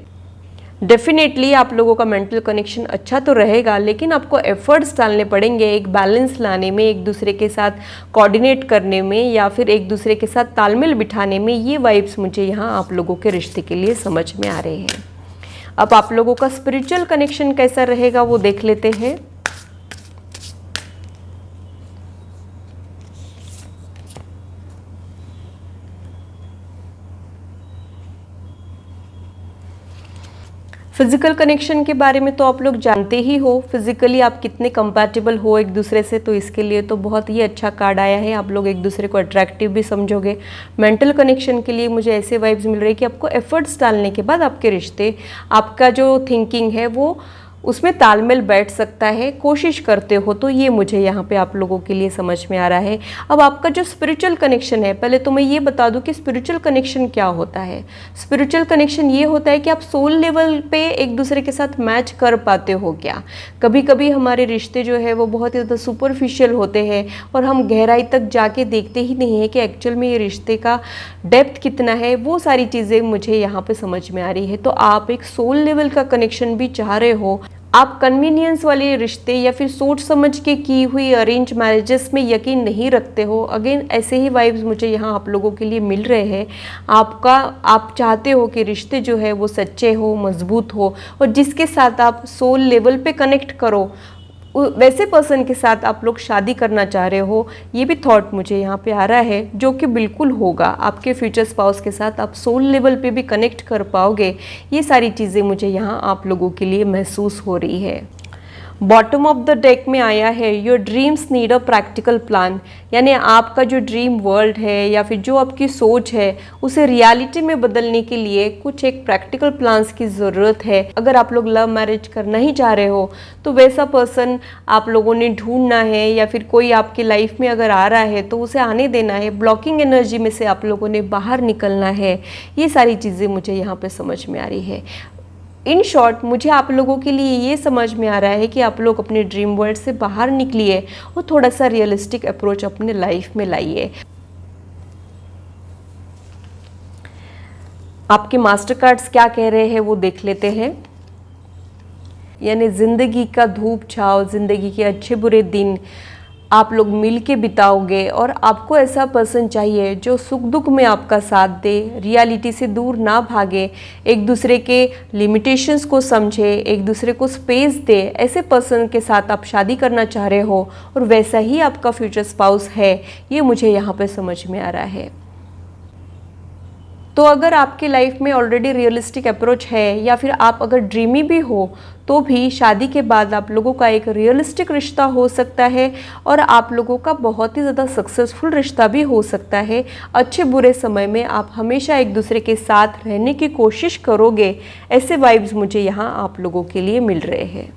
डेफिनेटली आप लोगों का मेंटल कनेक्शन अच्छा तो रहेगा, लेकिन आपको एफर्ट्स डालने पड़ेंगे एक बैलेंस लाने में, एक दूसरे के साथ कोऑर्डिनेट करने में, या फिर एक दूसरे के साथ तालमेल बिठाने में। ये वाइब्स मुझे यहाँ आप लोगों के रिश्ते के लिए समझ में आ रहे हैं। अब आप लोगों का स्पिरिचुअल कनेक्शन कैसा रहेगा वो देख लेते हैं। फिजिकल कनेक्शन के बारे में तो आप लोग जानते ही हो, फिजिकली आप कितने कंपैटिबल हो एक दूसरे से, तो इसके लिए तो बहुत ही अच्छा कार्ड आया है। आप लोग एक दूसरे को अट्रैक्टिव भी समझोगे। मेंटल कनेक्शन के लिए मुझे ऐसे वाइब्स मिल रही है कि आपको एफर्ट्स डालने के बाद आपके रिश्ते, आपका जो थिंकिंग है वो उसमें तालमेल बैठ सकता है, कोशिश करते हो तो। ये मुझे यहाँ पे आप लोगों के लिए समझ में आ रहा है। अब आपका जो स्पिरिचुअल कनेक्शन है, पहले तो मैं ये बता दूँ कि स्पिरिचुअल कनेक्शन क्या होता है। स्पिरिचुअल कनेक्शन ये होता है कि आप सोल लेवल पे एक दूसरे के साथ मैच कर पाते हो क्या। कभी कभी हमारे रिश्ते जो है वो बहुत ही ज़्यादा सुपरफिशियल होते हैं और हम गहराई तक जाके देखते ही नहीं है कि एक्चुअल में ये रिश्ते का डेप्थ कितना है। वो सारी चीज़ें मुझे यहाँ पे समझ में आ रही है। तो आप एक सोल लेवल का कनेक्शन भी चाह रहे हो, आप कन्वीनियंस वाले रिश्ते या फिर सोच समझ के की हुई अरेंज मैरिजेस में यकीन नहीं रखते हो। अगेन ऐसे ही वाइब्स मुझे यहाँ आप लोगों के लिए मिल रहे हैं। आप चाहते हो कि रिश्ते जो है वो सच्चे हो, मजबूत हो, और जिसके साथ आप सोल लेवल पे कनेक्ट करो वैसे पर्सन के साथ आप लोग शादी करना चाह रहे हो, ये भी थॉट मुझे यहाँ पे आ रहा है, जो कि बिल्कुल होगा। आपके फ्यूचर स्पाउस के साथ आप सोल लेवल पे भी कनेक्ट कर पाओगे। ये सारी चीज़ें मुझे यहाँ आप लोगों के लिए महसूस हो रही है। बॉटम ऑफ द डेक में आया है your dreams need a practical plan, यानी आपका जो ड्रीम वर्ल्ड है या फिर जो आपकी सोच है उसे रियलिटी में बदलने के लिए कुछ एक प्रैक्टिकल प्लान्स की ज़रूरत है। अगर आप लोग लव मैरिज करना ही चाह रहे हो तो वैसा पर्सन आप लोगों ने ढूंढना है, या फिर कोई आपकी लाइफ में अगर आ रहा है तो उसे आने देना है। ब्लॉकिंग एनर्जी में से आप लोगों ने बाहर निकलना है। ये सारी चीज़ें मुझे यहाँ पे समझ में आ रही है। इन शॉर्ट मुझे आप लोगों के लिए ये समझ में आ रहा है कि आप लोग अपने ड्रीम वर्ल्ड से बाहर निकलिए और थोड़ा सा रियलिस्टिक अप्रोच अपने लाइफ में लाइए। आपके मास्टर कार्ड्स क्या कह रहे हैं वो देख लेते हैं। यानी ज़िंदगी का धूप छाव, ज़िंदगी के अच्छे बुरे दिन आप लोग मिल के बिताओगे, और आपको ऐसा पर्सन चाहिए जो सुख दुख में आपका साथ दे, रियलिटी से दूर ना भागे, एक दूसरे के लिमिटेशंस को समझे, एक दूसरे को स्पेस दे। ऐसे पर्सन के साथ आप शादी करना चाह रहे हो और वैसा ही आपका फ्यूचर स्पाउस है, ये मुझे यहाँ पे समझ में आ रहा है। तो अगर आपके लाइफ में ऑलरेडी रियलिस्टिक अप्रोच है, या फिर आप अगर ड्रीमी भी हो, तो भी शादी के बाद आप लोगों का एक रियलिस्टिक रिश्ता हो सकता है और आप लोगों का बहुत ही ज़्यादा सक्सेसफुल रिश्ता भी हो सकता है। अच्छे बुरे समय में आप हमेशा एक दूसरे के साथ रहने की कोशिश करोगे। ऐसे वाइब्स मुझे यहाँ आप लोगों के लिए मिल रहे हैं।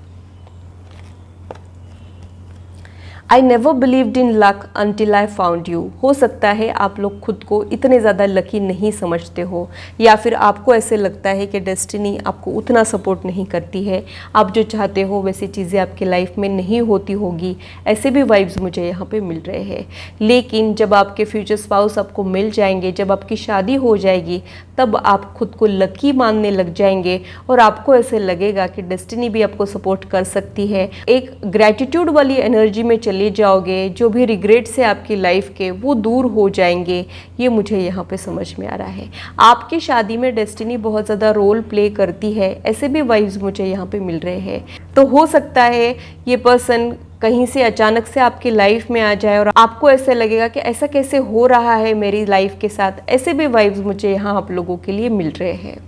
I never believed in luck until I found you. हो सकता है आप लोग खुद को इतने ज़्यादा लकी नहीं समझते हो, या फिर आपको ऐसे लगता है कि डेस्टिनी आपको उतना सपोर्ट नहीं करती है, आप जो चाहते हो वैसी चीज़ें आपकी लाइफ में नहीं होती होगी। ऐसे भी वाइब्स मुझे यहाँ पे मिल रहे हैं। लेकिन जब आपके फ्यूचर स्पाउस आपको मिल जाएंगे, जब आपकी शादी हो जाएगी, तब आप खुद को लकी मानने लग जाएंगे और आपको ऐसे लगेगा कि डेस्टिनी भी आपको सपोर्ट कर सकती है। एक ग्रैटिट्यूड वाली एनर्जी में ले जाओगे। जो भी रिग्रेट्स है आपकी लाइफ के वो दूर हो जाएंगे। ये मुझे यहाँ पे समझ में आ रहा है। आपकी शादी में डेस्टिनी बहुत ज़्यादा रोल प्ले करती है, ऐसे भी वाइब्स मुझे यहाँ पे मिल रहे हैं। तो हो सकता है ये पर्सन कहीं से अचानक से आपकी लाइफ में आ जाए और आपको ऐसे लगेगा कि ऐसा कैसे हो रहा है मेरी लाइफ के साथ। ऐसे भी वाइब्स मुझे यहाँ आप लोगों के लिए मिल रहे हैं।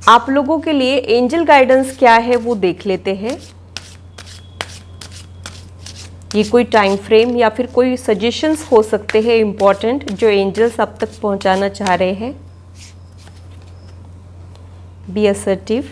आप लोगों के लिए एंजल गाइडेंस क्या है वो देख लेते हैं। ये कोई टाइम फ्रेम या फिर कोई सजेशंस हो सकते हैं इम्पॉर्टेंट, जो एंजल्स आप तक पहुंचाना चाह रहे हैं। Be assertive.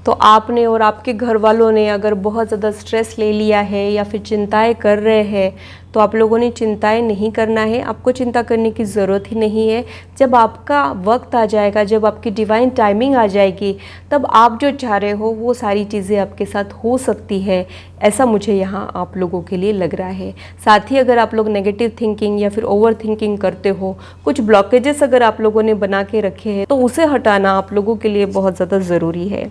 तो आपने और आपके घर वालों ने अगर बहुत ज़्यादा स्ट्रेस ले लिया है या फिर चिंताएं कर रहे हैं, तो आप लोगों ने चिंताएं नहीं करना है। आपको चिंता करने की ज़रूरत ही नहीं है। जब आपका वक्त आ जाएगा, जब आपकी डिवाइन टाइमिंग आ जाएगी, तब आप जो चाह रहे हो वो सारी चीज़ें आपके साथ हो सकती है। ऐसा मुझे यहाँ आप लोगों के लिए लग रहा है। साथ ही अगर आप लोग नेगेटिव थिंकिंग या फिर ओवर थिंकिंग करते हो, कुछ ब्लॉकेजेस अगर आप लोगों ने बना के रखे हैं, तो उसे हटाना आप लोगों के लिए बहुत ज़्यादा ज़रूरी है।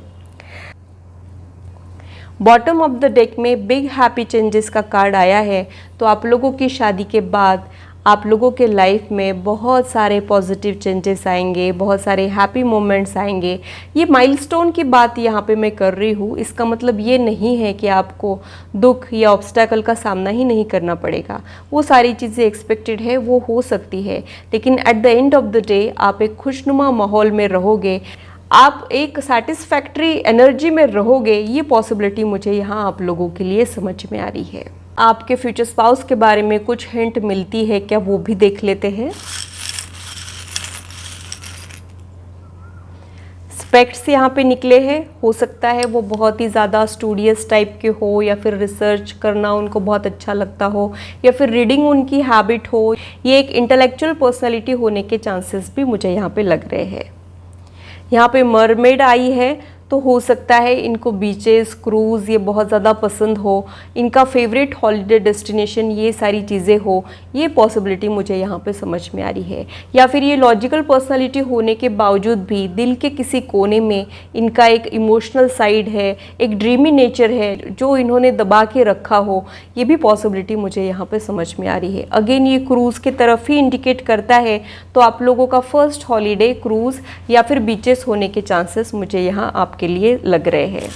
बॉटम ऑफ द डेक में बिग हैप्पी चेंजेस का कार्ड आया है। तो आप लोगों की शादी के बाद आप लोगों के लाइफ में बहुत सारे पॉजिटिव चेंजेस आएंगे, बहुत सारे हैप्पी मोमेंट्स आएंगे। ये माइलस्टोन की बात यहाँ पे मैं कर रही हूँ। इसका मतलब ये नहीं है कि आपको दुख या ऑब्स्टैकल का सामना ही नहीं करना पड़ेगा। वो सारी चीज़ें एक्सपेक्टेड है, वो हो सकती है, लेकिन at the end of the day आप एक खुशनुमा माहौल में रहोगे, आप एक सेटिस्फैक्ट्री एनर्जी में रहोगे। ये पॉसिबिलिटी मुझे यहाँ आप लोगों के लिए समझ में आ रही है। आपके फ्यूचर स्पाउस के बारे में कुछ हिंट मिलती है क्या, वो भी देख लेते हैं। स्पेक्ट्स यहाँ पे निकले हैं। हो सकता है वो बहुत ही ज़्यादा स्टूडियस टाइप के हो, या फिर रिसर्च करना उनको बहुत अच्छा लगता हो, या फिर रीडिंग उनकी हैबिट हो। ये एक इंटेलेक्चुअल पर्सनैलिटी होने के चांसेस भी मुझे यहाँ पे लग रहे हैं। यहाँ पे मरमेड आई है, तो हो सकता है इनको बीचेस, क्रूज़ ये बहुत ज़्यादा पसंद हो, इनका फेवरेट हॉलीडे डेस्टिनेशन ये सारी चीज़ें हो, ये पॉसिबिलिटी मुझे यहाँ पे समझ में आ रही है। या फिर ये लॉजिकल पर्सनालिटी होने के बावजूद भी दिल के किसी कोने में इनका एक इमोशनल साइड है, एक ड्रीमी नेचर है जो इन्होंने दबा के रखा हो, ये भी पॉसिबिलिटी मुझे यहाँ पे समझ में आ रही है। अगेन ये क्रूज़ की तरफ ही इंडिकेट करता है, तो आप लोगों का फर्स्ट हॉलीडे क्रूज़ या फिर बीचेस होने के चांसेस मुझे यहाँ आपके लिए लग रहे हैं।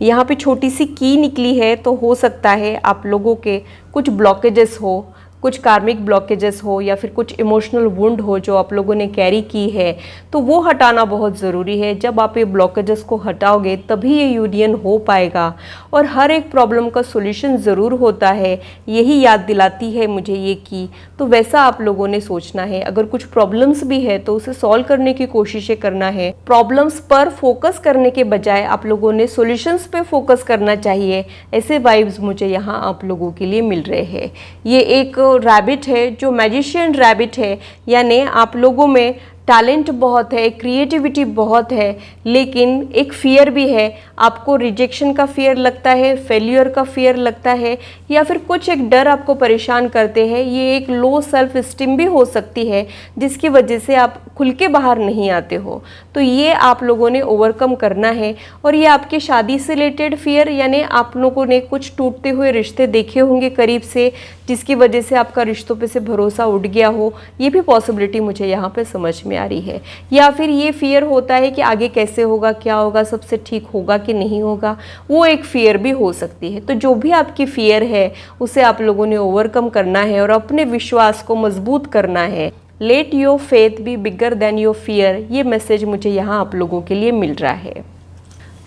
यहाँ पे छोटी सी की निकली है, तो हो सकता है आप लोगों के कुछ ब्लॉकेजेस हो, कुछ कार्मिक ब्लॉकेजेस हो या फिर कुछ इमोशनल वुंड हो जो आप लोगों ने कैरी की है, तो वो हटाना बहुत ज़रूरी है। जब आप ये ब्लॉकेजेस को हटाओगे तभी ये यूनियन हो पाएगा। और हर एक प्रॉब्लम का सॉल्यूशन ज़रूर होता है, यही याद दिलाती है मुझे ये की। तो वैसा आप लोगों ने सोचना है। अगर कुछ प्रॉब्लम्स भी है तो उसे सॉल्व करने की कोशिशें करना है। प्रॉब्लम्स पर फोकस करने के बजाय आप लोगों ने सॉल्यूशंस पे फोकस करना चाहिए। ऐसे वाइब्स मुझे यहाँ आप लोगों के लिए मिल रहे हैं। ये एक रैबिट है जो मैजिशियन रैबिट है, यानी आप लोगों में टैलेंट बहुत है, क्रिएटिविटी बहुत है, लेकिन एक फियर भी है। आपको रिजेक्शन का फियर लगता है, फेल्यूर का फियर लगता है, या फिर कुछ एक डर आपको परेशान करते हैं। ये एक लो सेल्फ स्टीम भी हो सकती है जिसकी वजह से आप खुल के बाहर नहीं आते हो। तो ये आप लोगों ने ओवरकम करना है। और ये आपके शादी से रिलेटेड फियर, यानी आप लोगों ने कुछ टूटते हुए रिश्ते देखे होंगे करीब से, जिसकी वजह से आपका रिश्तों पे से भरोसा उठ गया हो, ये भी पॉसिबिलिटी मुझे यहाँ पे समझ में आ रही है। या फिर ये फियर होता है कि आगे कैसे होगा, क्या होगा, सबसे ठीक होगा कि नहीं होगा, वो एक फियर भी हो सकती है। तो जो भी आपकी फियर है उसे आप लोगों ने ओवरकम करना है और अपने विश्वास को मजबूत करना है। Let your faith be bigger than your fear, ये मैसेज मुझे यहाँ आप लोगों के लिए मिल रहा है।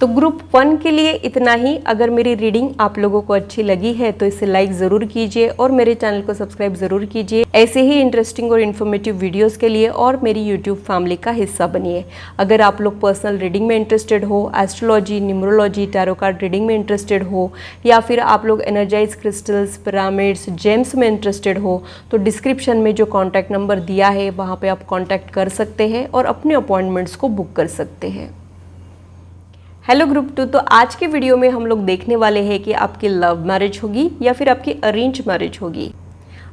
तो ग्रुप 1 के लिए इतना ही। अगर मेरी रीडिंग आप लोगों को अच्छी लगी है तो इसे लाइक ज़रूर कीजिए और मेरे चैनल को सब्सक्राइब ज़रूर कीजिए। ऐसे ही इंटरेस्टिंग और इन्फॉर्मेटिव वीडियोस के लिए और मेरी यूट्यूब फैमिली का हिस्सा बनिए। अगर आप लोग पर्सनल रीडिंग में इंटरेस्टेड हो, astrology, numerology, tarot card reading में इंटरेस्टेड हो, या फिर आप लोग एनर्जाइज क्रिस्टल्स, पिरामिड्स, जेम्स में इंटरेस्टेड हो, तो डिस्क्रिप्शन में जो कॉन्टैक्ट नंबर दिया है वहाँ पर आप कॉन्टैक्ट कर सकते हैं और अपने अपॉइंटमेंट्स को बुक कर सकते हैं। हेलो ग्रुप 2, तो आज के वीडियो में हम लोग देखने वाले हैं कि आपकी लव मैरिज होगी या फिर आपकी अरेंज मैरिज होगी।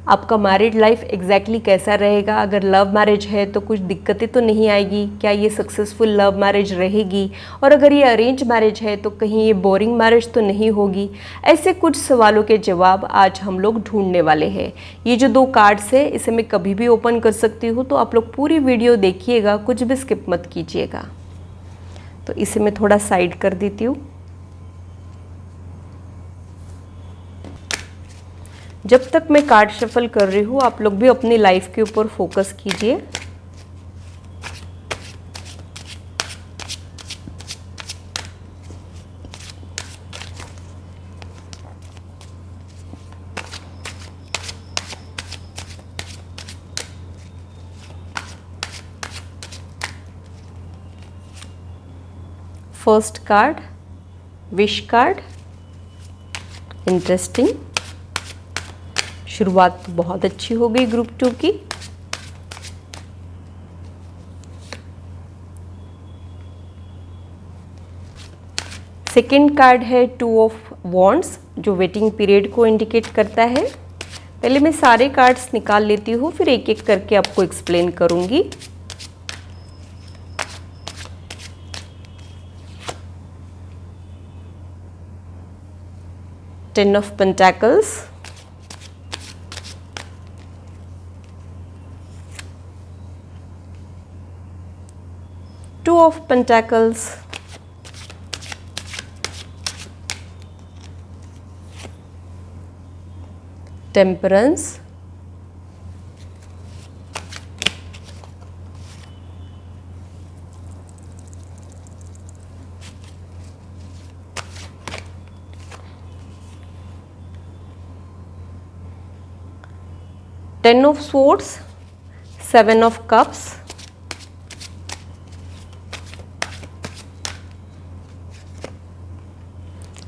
आपका मैरिड लाइफ एग्जैक्टली कैसा रहेगा। अगर लव मैरिज है तो कुछ दिक्कतें तो नहीं आएगी, क्या ये सक्सेसफुल लव मैरिज रहेगी, और अगर ये अरेंज मैरिज है तो कहीं ये बोरिंग मैरिज तो नहीं होगी। ऐसे कुछ सवालों के जवाब आज हम लोग ढूंढने वाले हैं। ये जो 2 कार्ड्स है इसे मैं कभी भी ओपन कर सकती हूँ, तो आप लोग पूरी वीडियो देखिएगा, कुछ भी स्किप मत कीजिएगा। तो इसे मैं थोड़ा साइड कर देती हूँ। जब तक मैं कार्ड शफल कर रही हूँ आप लोग भी अपनी लाइफ के ऊपर फोकस कीजिए। First card, wish card. Interesting, शुरुआत तो बहुत अच्छी हो गई ग्रुप 2 की। सेकेंड कार्ड है 2 ऑफ वॉन्ड्स, जो वेटिंग पीरियड को इंडिकेट करता है। पहले मैं सारे कार्ड्स निकाल लेती हूँ, फिर एक एक करके आपको एक्सप्लेन करूँगी। Ten of Pentacles, Two of Pentacles, Temperance, Ten of Swords, Seven of Cups,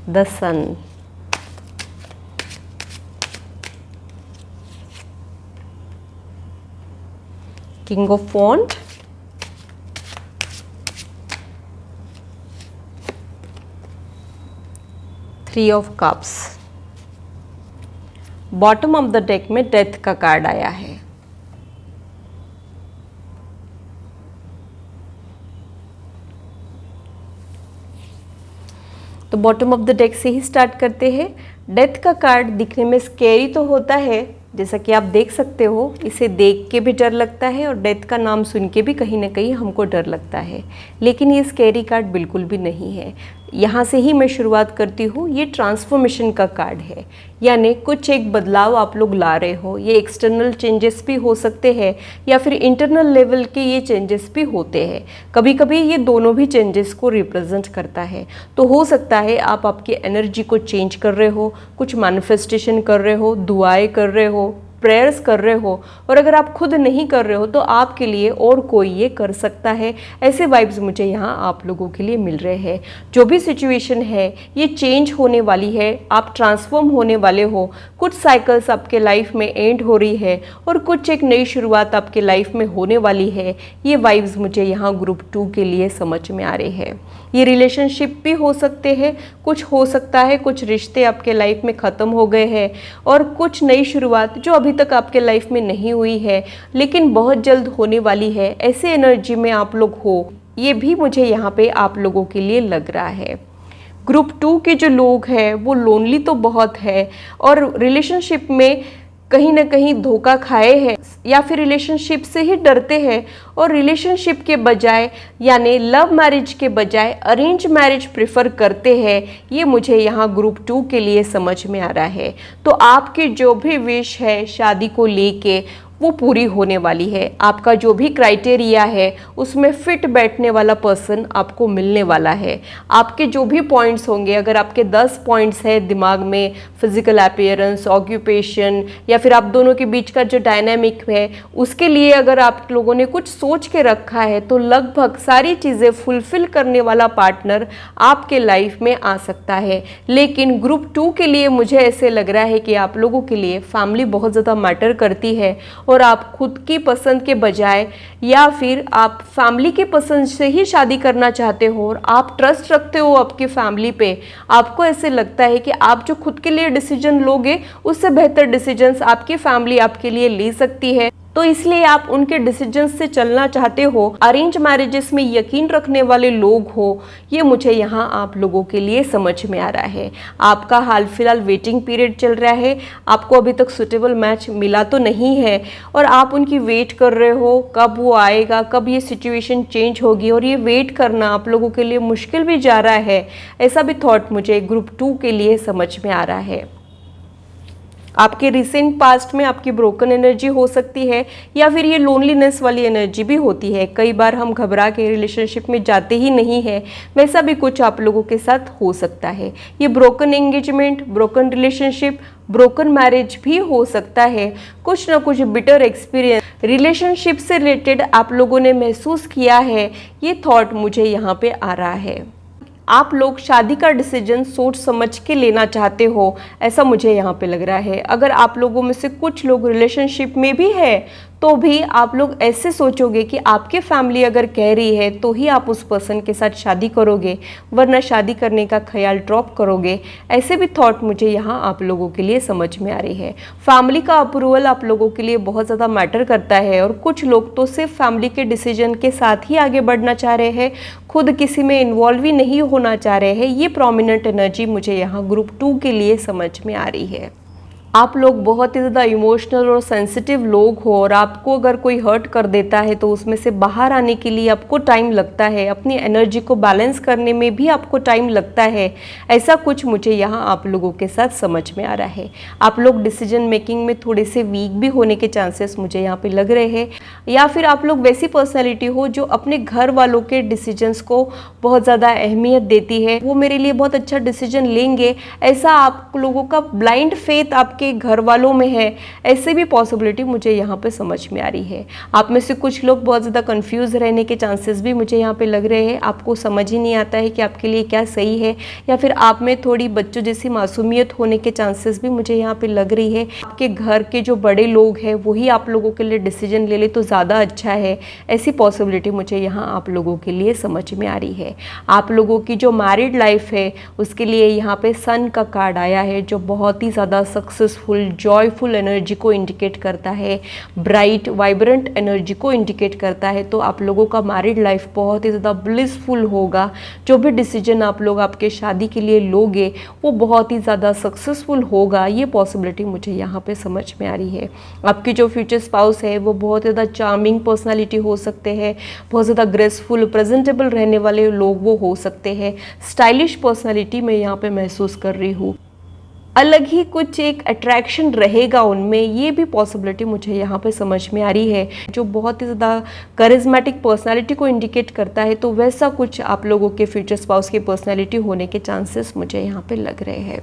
the Sun. King of wand, three of cups, bottom of the deck में डेथ का कार्ड आया है। तो बॉटम ऑफ द डेक से ही start करते हैं। Death का card दिखने में स्कैरी तो होता है, जैसा कि आप देख सकते हो, इसे देख के भी डर लगता है और डेथ का नाम सुन के भी कहीं ना कहीं हमको डर लगता है, लेकिन ये स्कैरी कार्ड बिल्कुल भी नहीं है। यहाँ से ही मैं शुरुआत करती हूँ। ये ट्रांसफॉर्मेशन का कार्ड है, यानी कुछ एक बदलाव आप लोग ला रहे हो। ये एक्सटर्नल चेंजेस भी हो सकते हैं या फिर इंटरनल लेवल के ये चेंजेस भी होते हैं। कभी कभी ये दोनों भी चेंजेस को रिप्रेजेंट करता है। तो हो सकता है आप आपकी एनर्जी को चेंज कर रहे हो, कुछ मैनिफेस्टेशन कर रहे हो, दुआएं कर रहे हो, प्रेयर्स कर रहे हो, और अगर आप खुद नहीं कर रहे हो तो आपके लिए और कोई ये कर सकता है। ऐसे वाइब्स मुझे यहाँ आप लोगों के लिए मिल रहे हैं। जो भी सिचुएशन है ये चेंज होने वाली है, आप ट्रांसफॉर्म होने वाले हो। कुछ साइकिल्स आपके लाइफ में एंड हो रही है और कुछ एक नई शुरुआत आपके लाइफ में होने वाली है। ये वाइब्स मुझे यहाँ ग्रुप 2 के लिए समझ में आ रहे हैं। ये रिलेशनशिप भी हो सकते हैं, कुछ हो सकता है कुछ रिश्ते आपके लाइफ में ख़त्म हो गए हैं और कुछ नई शुरुआत जो अभी तक आपके लाइफ में नहीं हुई है लेकिन बहुत जल्द होने वाली है। ऐसे एनर्जी में आप लोग हो, ये भी मुझे यहाँ पे आप लोगों के लिए लग रहा है। ग्रुप 2 के जो लोग हैं वो लोनली तो बहुत है और रिलेशनशिप में कहीं ना कहीं धोखा खाए हैं या फिर रिलेशनशिप से ही डरते हैं और रिलेशनशिप के बजाय यानी लव मैरिज के बजाय अरेंज मैरिज प्रेफर करते हैं। ये मुझे यहाँ ग्रुप 2 के लिए समझ में आ रहा है। तो आपकी जो भी विश है शादी को लेके वो पूरी होने वाली है। आपका जो भी क्राइटेरिया है उसमें फिट बैठने वाला पर्सन आपको मिलने वाला है। आपके जो भी पॉइंट्स होंगे, अगर आपके 10 पॉइंट्स है दिमाग में, फिजिकल अपीयरेंस, ऑक्यूपेशन या फिर आप दोनों के बीच का जो डायनामिक है, उसके लिए अगर आप लोगों ने कुछ सोच के रखा है तो लगभग सारी चीज़ें फुलफिल करने वाला पार्टनर आपके लाइफ में आ सकता है। लेकिन ग्रुप 2 के लिए मुझे ऐसे लग रहा है कि आप लोगों के लिए फैमिली बहुत ज़्यादा मैटर करती है और आप खुद की पसंद के बजाय या फिर आप फैमिली की पसंद से ही शादी करना चाहते हो और आप ट्रस्ट रखते हो आपकी फैमिली पे। आपको ऐसे लगता है कि आप जो खुद के लिए डिसीजन लोगे उससे बेहतर डिसीजंस आपकी फैमिली आपके लिए ले सकती है, तो इसलिए आप उनके डिसीजंस से चलना चाहते हो। अरेंज मैरिजेस में यकीन रखने वाले लोग हो, ये मुझे यहाँ आप लोगों के लिए समझ में आ रहा है। आपका हाल फिलहाल वेटिंग पीरियड चल रहा है, आपको अभी तक सुटेबल मैच मिला तो नहीं है और आप उनकी वेट कर रहे हो कब वो आएगा, कब ये सिचुएशन चेंज होगी, और ये वेट करना आप लोगों के लिए मुश्किल भी जा रहा है। ऐसा भी थॉट मुझे ग्रुप 2 के लिए समझ में आ रहा है। आपके रिसेंट पास्ट में आपकी ब्रोकन एनर्जी हो सकती है या फिर ये लोनलीनेस वाली एनर्जी भी होती है। कई बार हम घबरा के रिलेशनशिप में जाते ही नहीं है, वैसा भी कुछ आप लोगों के साथ हो सकता है। ये broken engagement, broken relationship, broken marriage भी हो सकता है। कुछ ना कुछ बिटर एक्सपीरियंस रिलेशनशिप से रिलेटेड आप लोगों ने महसूस किया है, ये थॉट मुझे यहाँ पे आ रहा है। आप लोग शादी का डिसीजन सोच समझ के लेना चाहते हो, ऐसा मुझे यहाँ पे लग रहा है। अगर आप लोगों में से कुछ लोग रिलेशनशिप में भी है तो भी आप लोग ऐसे सोचोगे कि आपकी फैमिली अगर कह रही है तो ही आप उस पर्सन के साथ शादी करोगे, वरना शादी करने का ख्याल ड्रॉप करोगे। ऐसे भी थॉट मुझे यहाँ आप लोगों के लिए समझ में आ रही है। फैमिली का अप्रूवल आप लोगों के लिए बहुत ज़्यादा मैटर करता है और कुछ लोग तो सिर्फ फैमिली के डिसीजन के साथ ही आगे बढ़ना चाह रहे हैं, खुद किसी में इन्वॉल्व ही नहीं होना चाह रहे हैं। ये प्रोमिनेंट एनर्जी मुझे यहाँ ग्रुप 2 के लिए समझ में आ रही है। आप लोग बहुत ही ज़्यादा इमोशनल और सेंसिटिव लोग हो और आपको अगर कोई हर्ट कर देता है तो उसमें से बाहर आने के लिए आपको टाइम लगता है, अपनी एनर्जी को बैलेंस करने में भी आपको टाइम लगता है। ऐसा कुछ मुझे यहाँ आप लोगों के साथ समझ में आ रहा है। आप लोग डिसीजन मेकिंग में थोड़े से वीक भी होने के चांसेस मुझे यहाँ पे लग रहे हैं, या फिर आप लोग वैसी पर्सनैलिटी हो जो अपने घर वालों के डिसीजंस को बहुत ज़्यादा अहमियत देती है। वो मेरे लिए बहुत अच्छा डिसीजन लेंगे, ऐसा आप लोगों का ब्लाइंड फेथ आपके आपके घर वालों में है, ऐसे भी पॉसिबिलिटी मुझे यहाँ पे समझ में आ रही है। आप में से कुछ लोग बहुत ज़्यादा कंफ्यूज रहने के चांसेस भी मुझे यहाँ पे लग रहे हैं। आपको समझ ही नहीं आता है कि आपके लिए क्या सही है, या फिर आप में थोड़ी बच्चों जैसी मासूमियत होने के चांसेस भी मुझे यहाँ पे लग रही है। आपके घर के जो बड़े लोग हैं वही आप लोगों के लिए डिसीजन ले ले तो ज़्यादा अच्छा है, ऐसी पॉसिबिलिटी मुझे यहाँ आप लोगों के लिए समझ में आ रही है। आप लोगों की जो मैरिड लाइफ है उसके लिए यहाँ पे सन का कार्ड आया है, जो बहुत ही ज़्यादा सक्सेसफुल जॉयफुल एनर्जी को इंडिकेट करता है, ब्राइट वाइब्रेंट एनर्जी को इंडिकेट करता है। तो आप लोगों का मैरिड लाइफ बहुत ही ज़्यादा ब्लिसफुल होगा। जो भी डिसीजन आप लोग आपके शादी के लिए लोगे वो बहुत ही ज़्यादा सक्सेसफुल होगा, ये पॉसिबिलिटी मुझे यहाँ पे समझ में आ रही है। आपकी जो फ्यूचर स्पाउस है वो बहुत ज़्यादा चार्मिंग पर्सनालिटी हो सकते हैं, बहुत ज़्यादा ग्रेसफुल प्रेजेंटेबल रहने वाले लोग वो हो सकते हैं, स्टाइलिश पर्सनालिटी मैं यहाँ पे महसूस कर रही हूँ, अलग ही कुछ एक अट्रैक्शन रहेगा उनमें, ये भी पॉसिबिलिटी मुझे यहाँ पे समझ में आ रही है। जो बहुत ही ज़्यादा करिज्मेटिक पर्सनालिटी को इंडिकेट करता है, तो वैसा कुछ आप लोगों के फ्यूचर स्पाउस की पर्सनालिटी होने के चांसेस मुझे यहाँ पे लग रहे हैं।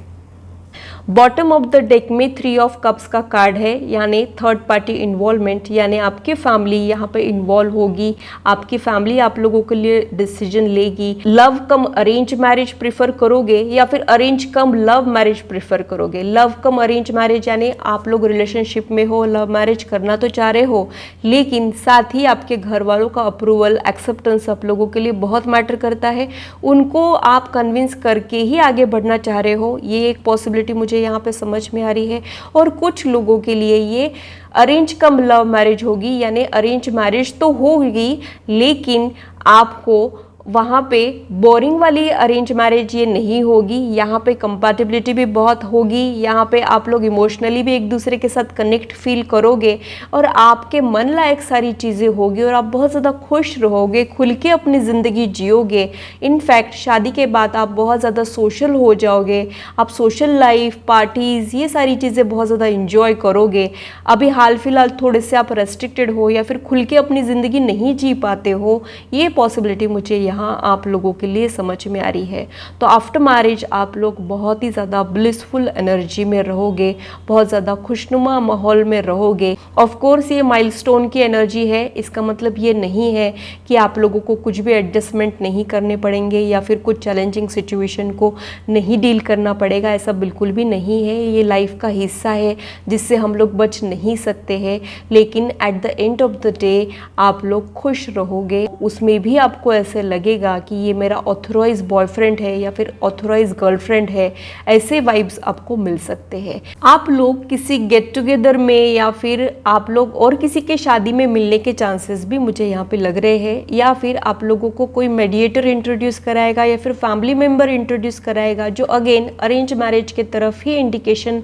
बॉटम ऑफ द डेक में 3 ऑफ कप्स का कार्ड है, यानी थर्ड पार्टी इन्वॉल्वमेंट, यानी आपकी फैमिली यहाँ पे इन्वॉल्व होगी। आपकी फैमिली आप लोगों के लिए डिसीजन लेगी। लव कम अरेंज मैरिज प्रेफर करोगे या फिर अरेंज कम लव मैरिज प्रेफर करोगे। लव कम अरेंज मैरिज यानी आप लोग रिलेशनशिप में हो, लव मैरिज करना तो चाह रहे हो, लेकिन साथ ही आपके घर वालों का अप्रूवल एक्सेप्टेंस आप लोगों के लिए बहुत मैटर करता है। उनको आप कन्विंस करके ही आगे बढ़ना चाह रहे हो, ये एक पॉसिबिलिटी मुझे यहाँ पे समझ में आ रही है। और कुछ लोगों के लिए ये अरेंज कम लव मैरिज होगी, यानी अरेंज मैरिज तो होगी लेकिन आपको वहाँ पे बोरिंग वाली अरेंज मैरिज ये नहीं होगी। यहाँ पे कंपैटिबिलिटी भी बहुत होगी, यहाँ पे आप लोग इमोशनली भी एक दूसरे के साथ कनेक्ट फील करोगे और आपके मन लायक सारी चीज़ें होगी और आप बहुत ज़्यादा खुश रहोगे, खुल के अपनी ज़िंदगी जियोगे। इनफैक्ट शादी के बाद आप बहुत ज़्यादा सोशल हो जाओगे, आप सोशल लाइफ, पार्टीज़, ये सारी चीज़ें बहुत ज़्यादा इंजॉय करोगे। अभी हाल फिलहाल थोड़े से आप रेस्ट्रिक्टेड हो या फिर खुल के अपनी ज़िंदगी नहीं जी पाते हो, ये पॉसिबिलिटी मुझे यहाँ आप लोगों के लिए समझ में आ रही है। तो आफ्टर मैरिज आप लोग बहुत ही ज़्यादा ब्लिसफुल एनर्जी में रहोगे, बहुत ज़्यादा खुशनुमा माहौल में रहोगे। ऑफ कोर्स ये माइलस्टोन की एनर्जी है, इसका मतलब ये नहीं है कि आप लोगों को कुछ भी एडजस्टमेंट नहीं करने पड़ेंगे या फिर कुछ चैलेंजिंग सिचुएशन को नहीं डील करना पड़ेगा, ऐसा बिल्कुल भी नहीं है। ये लाइफ का हिस्सा है जिससे हम लोग बच नहीं सकते हैं, लेकिन at the end of the day आप लोग खुश रहोगे। उसमें भी आपको ऐसे लगेगा कि ये मेरा ऑथोराइज बॉयफ्रेंड है या फिर ऑथोराइज गर्लफ्रेंड है, ऐसे वाइब्स आपको मिल सकते हैं। आप लोग किसी गेट टुगेदर में या फिर आप लोग और किसी के शादी में मिलने के चांसेस भी मुझे यहाँ पे लग रहे हैं, या फिर आप लोगों को कोई मेडिएटर इंट्रोड्यूस कराएगा या फिर फैमिली मेम्बर इंट्रोड्यूस कराएगा, जो अगेन अरेंज मैरिज की तरफ ही इंडिकेशन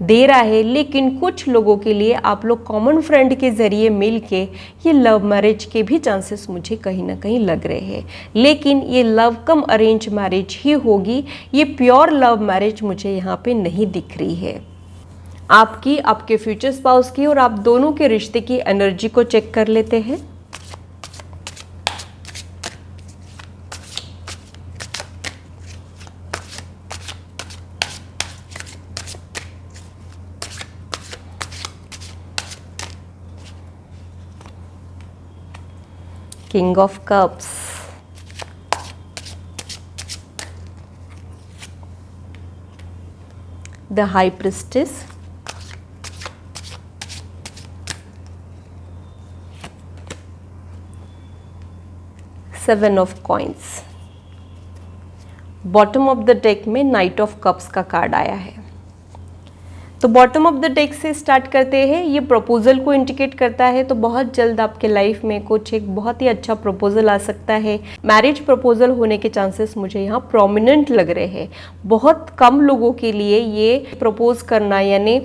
दे रहा है। लेकिन कुछ लोगों के लिए आप लोग कॉमन फ्रेंड के ज़रिए मिल के ये लव मैरिज के भी चांसेस मुझे कहीं ना कहीं लग रहे हैं, लेकिन ये लव कम अरेंज मैरिज ही होगी। ये प्योर लव मैरिज मुझे यहाँ पे नहीं दिख रही है। आपकी, आपके फ्यूचर स्पाउस की और आप दोनों के रिश्ते की एनर्जी को चेक कर लेते हैं। King of Cups, the High Priestess, Seven of Coins। Bottom of the deck में नाइट ऑफ कप्स का कार्ड आया है। तो बॉटम ऑफ द डेक से स्टार्ट करते हैं। ये प्रपोजल को इंडिकेट करता है, तो बहुत जल्द आपके लाइफ में कुछ एक बहुत ही अच्छा प्रपोजल आ सकता है। मैरिज प्रपोजल होने के चांसेस मुझे यहाँ प्रोमिनेंट लग रहे हैं। बहुत कम लोगों के लिए ये प्रपोज करना यानी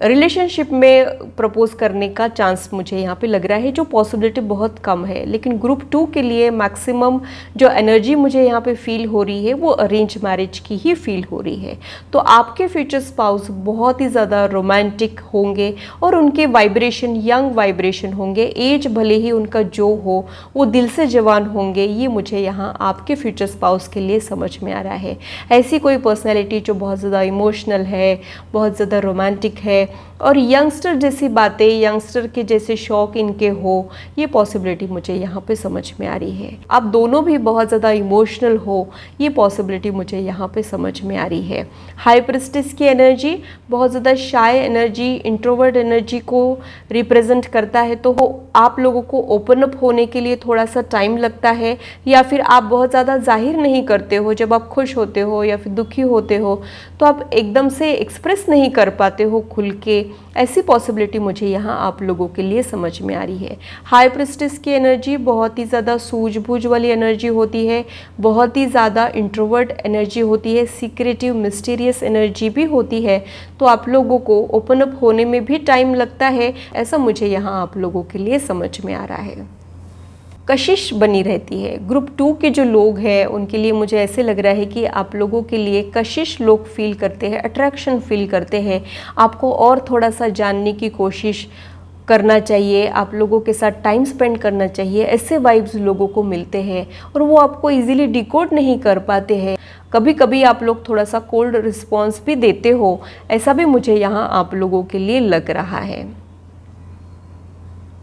रिलेशनशिप में प्रपोज करने का चांस मुझे यहाँ पे लग रहा है, जो पॉसिबिलिटी बहुत कम है। लेकिन ग्रुप 2 के लिए मैक्सिमम जो एनर्जी मुझे यहाँ पे फील हो रही है वो अरेंज मैरिज की ही फील हो रही है। तो आपके फ्यूचर स्पाउस बहुत ही ज़्यादा रोमांटिक होंगे और उनके वाइब्रेशन यंग वाइब्रेशन होंगे। एज भले ही उनका जो हो वो दिल से जवान होंगे, ये मुझे यहाँ आपके फ्यूचर स्पाउस के लिए समझ में आ रहा है। ऐसी कोई पर्सनैलिटी जो बहुत ज़्यादा इमोशनल है, बहुत ज़्यादा रोमांटिक है और यंगस्टर जैसी बातें, यंगस्टर के जैसे शौक इनके हो, ये पॉसिबिलिटी मुझे यहाँ पे समझ में आ रही है। आप दोनों भी बहुत ज़्यादा इमोशनल हो, ये पॉसिबिलिटी मुझे यहाँ पे समझ में आ रही है। हाई प्रिस्टेस की एनर्जी बहुत ज़्यादा शाय एनर्जी, इंट्रोवर्ट एनर्जी को रिप्रेजेंट करता है। तो आप लोगों को ओपन अप होने के लिए थोड़ा सा टाइम लगता है, या फिर आप बहुत ज़्यादा जाहिर नहीं करते हो। जब आप खुश होते हो या फिर दुखी होते हो तो आप एकदम से एक्सप्रेस नहीं कर पाते हो खुल के। ऐसी पॉसिबिलिटी मुझे यहाँ आप लोगों के लिए समझ में आ रही है। हाई प्रिस्टेस की एनर्जी बहुत ही ज़्यादा सूझबूझ वाली एनर्जी होती है, बहुत ही ज़्यादा इंट्रोवर्ट एनर्जी होती है, सीक्रेटिव मिस्टीरियस एनर्जी भी होती है। तो आप लोगों को ओपन अप होने में भी टाइम लगता है, ऐसा मुझे यहाँ आप लोगों के लिए समझ में आ रहा है। कशिश बनी रहती है। ग्रुप 2 के जो लोग हैं उनके लिए मुझे ऐसे लग रहा है कि आप लोगों के लिए कशिश लोग फील करते हैं, अट्रैक्शन फील करते हैं। आपको और थोड़ा सा जानने की कोशिश करना चाहिए, आप लोगों के साथ टाइम स्पेंड करना चाहिए, ऐसे वाइब्स लोगों को मिलते हैं और वो आपको इजीली डिकोड नहीं कर पाते हैं। कभी कभी आप लोग थोड़ा सा कोल्ड रिस्पॉन्स भी देते हो, ऐसा भी मुझे यहाँ आप लोगों के लिए लग रहा है,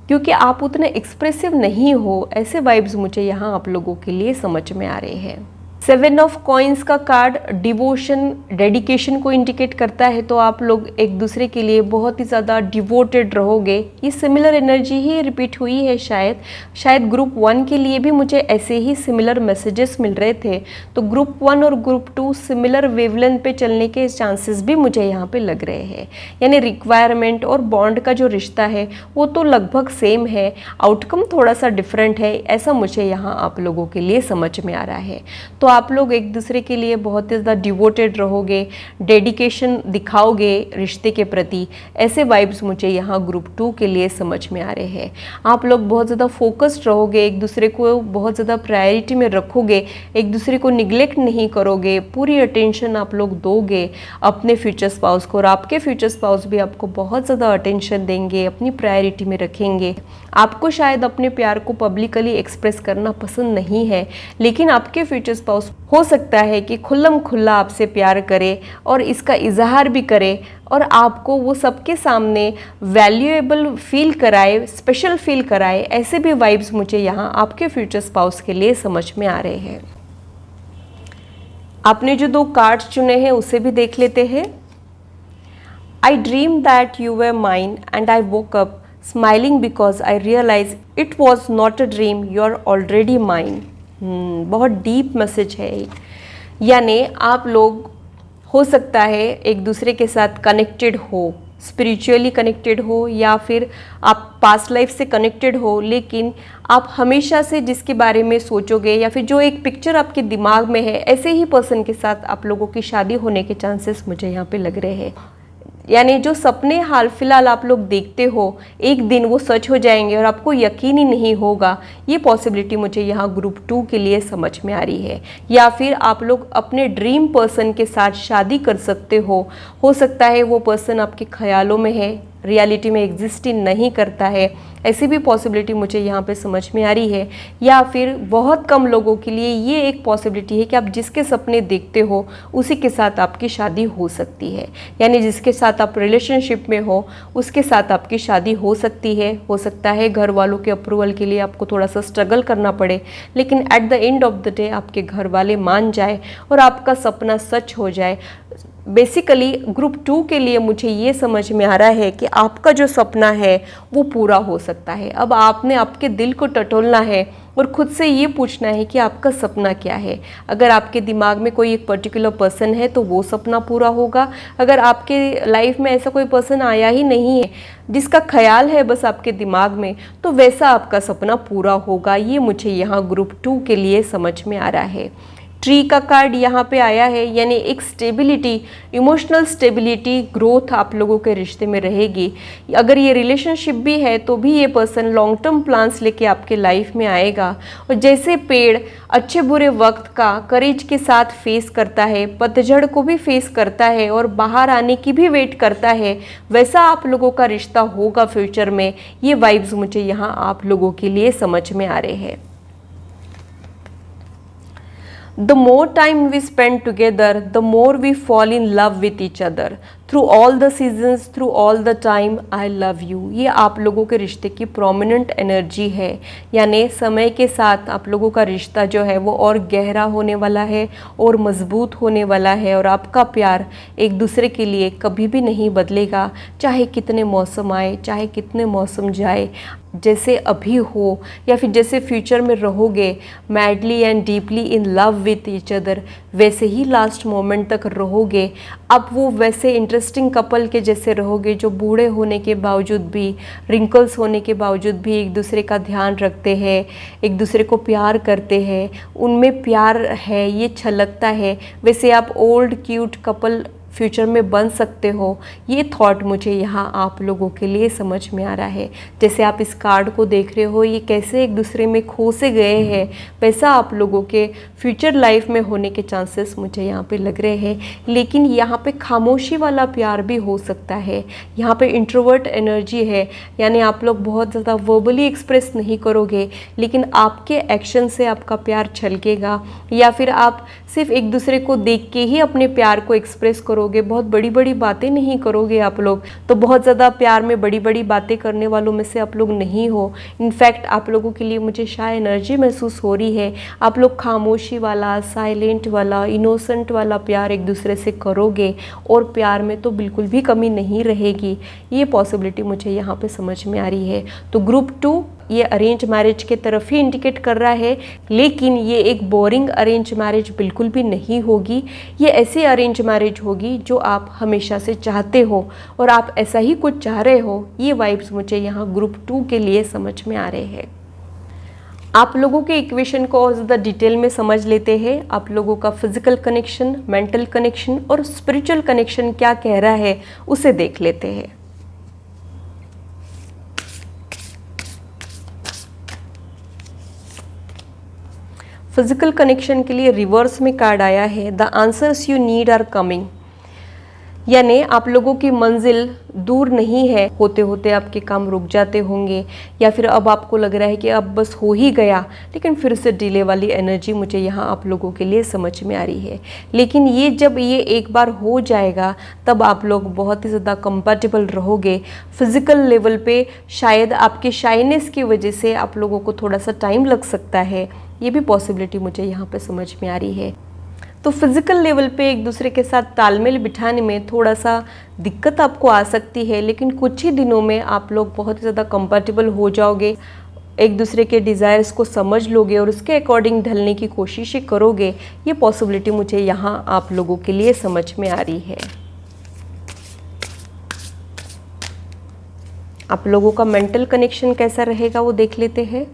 क्योंकि आप उतने एक्सप्रेसिव नहीं हो। ऐसे वाइब्स मुझे यहाँ आप लोगों के लिए समझ में आ रहे हैं। 7 ऑफ कॉइन्स का कार्ड डिवोशन, डेडिकेशन को इंडिकेट करता है। तो आप लोग एक दूसरे के लिए बहुत ही ज़्यादा डिवोटेड रहोगे। ये सिमिलर एनर्जी ही रिपीट हुई है शायद ग्रुप 1 के लिए भी मुझे ऐसे ही सिमिलर मैसेजेस मिल रहे थे। तो ग्रुप 1 और ग्रुप 2 सिमिलर वेवलेंथ पे चलने के चांसेस भी मुझे यहाँ पे लग रहे हैं। यानी रिक्वायरमेंट और बॉन्ड का जो रिश्ता है वो तो लगभग सेम है, आउटकम थोड़ा सा डिफरेंट है, ऐसा मुझे यहाँ आप लोगों के लिए समझ में आ रहा है। तो आप लोग एक दूसरे के लिए बहुत ही ज़्यादा डिवोटेड रहोगे, डेडिकेशन दिखाओगे रिश्ते के प्रति, ऐसे वाइब्स मुझे यहाँ ग्रुप 2 के लिए समझ में आ रहे हैं। आप लोग बहुत ज़्यादा फोकस्ड रहोगे, एक दूसरे को बहुत ज़्यादा प्रायोरिटी में रखोगे, एक दूसरे को निगलेक्ट नहीं करोगे, पूरी अटेंशन आप लोग दोगे अपने फ्यूचर स्पाउस को और आपके फ्यूचर स्पाउस भी आपको बहुत ज़्यादा अटेंशन देंगे, अपनी प्रायोरिटी में रखेंगे। आपको शायद अपने प्यार को पब्लिकली एक्सप्रेस करना पसंद नहीं है, लेकिन आपके फ्यूचर स्पाउस हो सकता है कि खुल्लम खुल्ला आपसे प्यार करे और इसका इजहार भी करे और आपको वो सबके सामने वैल्यूएबल फील कराए, स्पेशल फील कराए। ऐसे भी वाइब्स मुझे यहाँ आपके फ्यूचर स्पाउस के लिए समझ में आ रहे हैं। आपने जो 2 कार्ड्स चुने हैं उसे भी देख लेते हैं। I dream that you were mine and I woke up smiling because I realise it was not a dream, you are already mine. बहुत डीप मैसेज है। यानी आप लोग हो सकता है एक दूसरे के साथ कनेक्टेड हो, स्पिरिचुअली कनेक्टेड हो या फिर आप पास्ट लाइफ से कनेक्टेड हो, लेकिन आप हमेशा से जिसके बारे में सोचोगे या फिर जो एक पिक्चर आपके दिमाग में है, ऐसे ही पर्सन के साथ आप लोगों की शादी होने के चांसेस मुझे यहाँ पे लग रहे हैं। यानी जो सपने हाल फिलहाल आप लोग देखते हो, एक दिन वो सच हो जाएंगे और आपको यकीन ही नहीं होगा। ये पॉसिबिलिटी मुझे यहाँ ग्रुप 2 के लिए समझ में आ रही है। या फिर आप लोग अपने ड्रीम पर्सन के साथ शादी कर सकते हो सकता है वो पर्सन आपके ख्यालों में है, रियलिटी में एग्जिस्ट ही नहीं करता है। ऐसी भी पॉसिबिलिटी मुझे यहाँ पे समझ में आ रही है। या फिर बहुत कम लोगों के लिए ये एक पॉसिबिलिटी है कि आप जिसके सपने देखते हो उसी के साथ आपकी शादी हो सकती है। यानी जिसके साथ आप रिलेशनशिप में हो उसके साथ आपकी शादी हो सकती है। हो सकता है घर वालों के अप्रूवल के लिए आपको थोड़ा सा स्ट्रगल करना पड़े, लेकिन at the end of the day आपके घर वाले मान जाए और आपका सपना सच हो जाए। बेसिकली ग्रुप 2 के लिए मुझे ये समझ में आ रहा है कि आपका जो सपना है वो पूरा हो सकता है। अब आपने आपके दिल को टटोलना है और खुद से ये पूछना है कि आपका सपना क्या है। अगर आपके दिमाग में कोई एक पर्टिकुलर पर्सन है तो वो सपना पूरा होगा। अगर आपके लाइफ में ऐसा कोई पर्सन आया ही नहीं है जिसका ख्याल है बस आपके दिमाग में, तो वैसा आपका सपना पूरा होगा। ये मुझे यहाँ ग्रुप 2 के लिए समझ में आ रहा है। ट्री का कार्ड यहाँ पे आया है, यानी एक स्टेबिलिटी, इमोशनल स्टेबिलिटी, ग्रोथ आप लोगों के रिश्ते में रहेगी। अगर ये रिलेशनशिप भी है तो भी ये पर्सन लॉन्ग टर्म प्लान्स लेके आपके लाइफ में आएगा। और जैसे पेड़ अच्छे बुरे वक्त का करेज के साथ फेस करता है, पतझड़ को भी फेस करता है और बाहर आने की भी वेट करता है, वैसा आप लोगों का रिश्ता होगा फ्यूचर में। ये वाइब्स मुझे यहाँ आप लोगों के लिए समझ में आ रहे हैं। The more time we spend together, the more we fall in love with each other. Through all the seasons, through all the time, I love you. ये आप लोगों के रिश्ते की प्रोमिनेंट एनर्जी है, यानी समय के साथ आप लोगों का रिश्ता जो है वो और गहरा होने वाला है और मजबूत होने वाला है। और आपका प्यार एक दूसरे के लिए कभी भी नहीं बदलेगा, चाहे कितने मौसम आए, चाहे कितने मौसम जाए। जैसे अभी हो या फिर जैसे फ्यूचर में रहोगे madly and deeply in love with each other, वैसे ही लास्ट मोमेंट तक रहोगे। अब वो वैसे इंटरेस्टिंग कपल के जैसे रहोगे जो बूढ़े होने के बावजूद भी, रिंकल्स होने के बावजूद भी एक दूसरे का ध्यान रखते हैं, एक दूसरे को प्यार करते हैं, उनमें प्यार है, ये छलकता है। वैसे आप ओल्ड क्यूट कपल फ्यूचर में बन सकते हो। ये थॉट मुझे यहाँ आप लोगों के लिए समझ में आ रहा है। जैसे आप इस कार्ड को देख रहे हो, ये कैसे एक दूसरे में खो से गए हैं, वैसा आप लोगों के फ्यूचर लाइफ में होने के चांसेस मुझे यहाँ पे लग रहे हैं। लेकिन यहाँ पे खामोशी वाला प्यार भी हो सकता है। यहाँ पे इंट्रोवर्ट एनर्जी है, यानी आप लोग बहुत ज़्यादा वर्बली एक्सप्रेस नहीं करोगे, लेकिन आपके एक्शन से आपका प्यार छलकेगा। या फिर आप सिर्फ एक दूसरे को देख के ही अपने प्यार को एक्सप्रेस करोगे, बहुत बड़ी बड़ी बातें नहीं करोगे आप लोग। तो बहुत ज़्यादा प्यार में बड़ी बड़ी बातें करने वालों में से आप लोग नहीं हो। इनफैक्ट आप लोगों के लिए मुझे शायद एनर्जी महसूस हो रही है, आप लोग खामोशी वाला, साइलेंट वाला, इनोसेंट वाला प्यार एक दूसरे से करोगे और प्यार में तो बिल्कुल भी कमी नहीं रहेगी। ये पॉसिबिलिटी मुझे यहाँ पे समझ में आ रही है। तो ग्रुप 2 ये अरेंज मैरिज के तरफ ही इंडिकेट कर रहा है, लेकिन ये एक बोरिंग अरेंज मैरिज बिल्कुल भी नहीं होगी। ये ऐसी अरेंज मैरिज होगी जो आप हमेशा से चाहते हो और आप ऐसा ही कुछ चाह रहे हो। ये वाइब्स मुझे यहाँ ग्रुप 2 के लिए समझ में आ रहे हैं। आप लोगों के इक्वेशन को और ज़्यादा डिटेल में समझ लेते हैं। आप लोगों का फिजिकल कनेक्शन, मेंटल कनेक्शन और स्पिरिचुअल कनेक्शन क्या कह रहा है उसे देख लेते हैं। फिजिकल कनेक्शन के लिए रिवर्स में कार्ड आया है, the answers you need are coming, यानी आप लोगों की मंजिल दूर नहीं है। होते होते आपके काम रुक जाते होंगे या फिर अब आपको लग रहा है कि अब बस हो ही गया, लेकिन फिर से डिले वाली एनर्जी मुझे यहाँ आप लोगों के लिए समझ में आ रही है। लेकिन ये जब ये एक बार हो जाएगा तब आप लोग बहुत ही ज़्यादा कंफर्टेबल रहोगे। फिज़िकल लेवल पे शायद आपके शाइनेस की वजह से आप लोगों को थोड़ा सा टाइम लग सकता है, ये भी पॉसिबिलिटी मुझे यहाँ पे समझ में आ रही है। तो फिज़िकल लेवल पे एक दूसरे के साथ तालमेल बिठाने में थोड़ा सा दिक्कत आपको आ सकती है, लेकिन कुछ ही दिनों में आप लोग बहुत ज़्यादा कंफर्टेबल हो जाओगे, एक दूसरे के डिज़ायर्स को समझ लोगे और उसके अकॉर्डिंग ढलने की कोशिश करोगे। ये पॉसिबिलिटी मुझे यहाँ आप लोगों के लिए समझ में आ रही है। आप लोगों का मेंटल कनेक्शन कैसा रहेगा वो देख लेते हैं।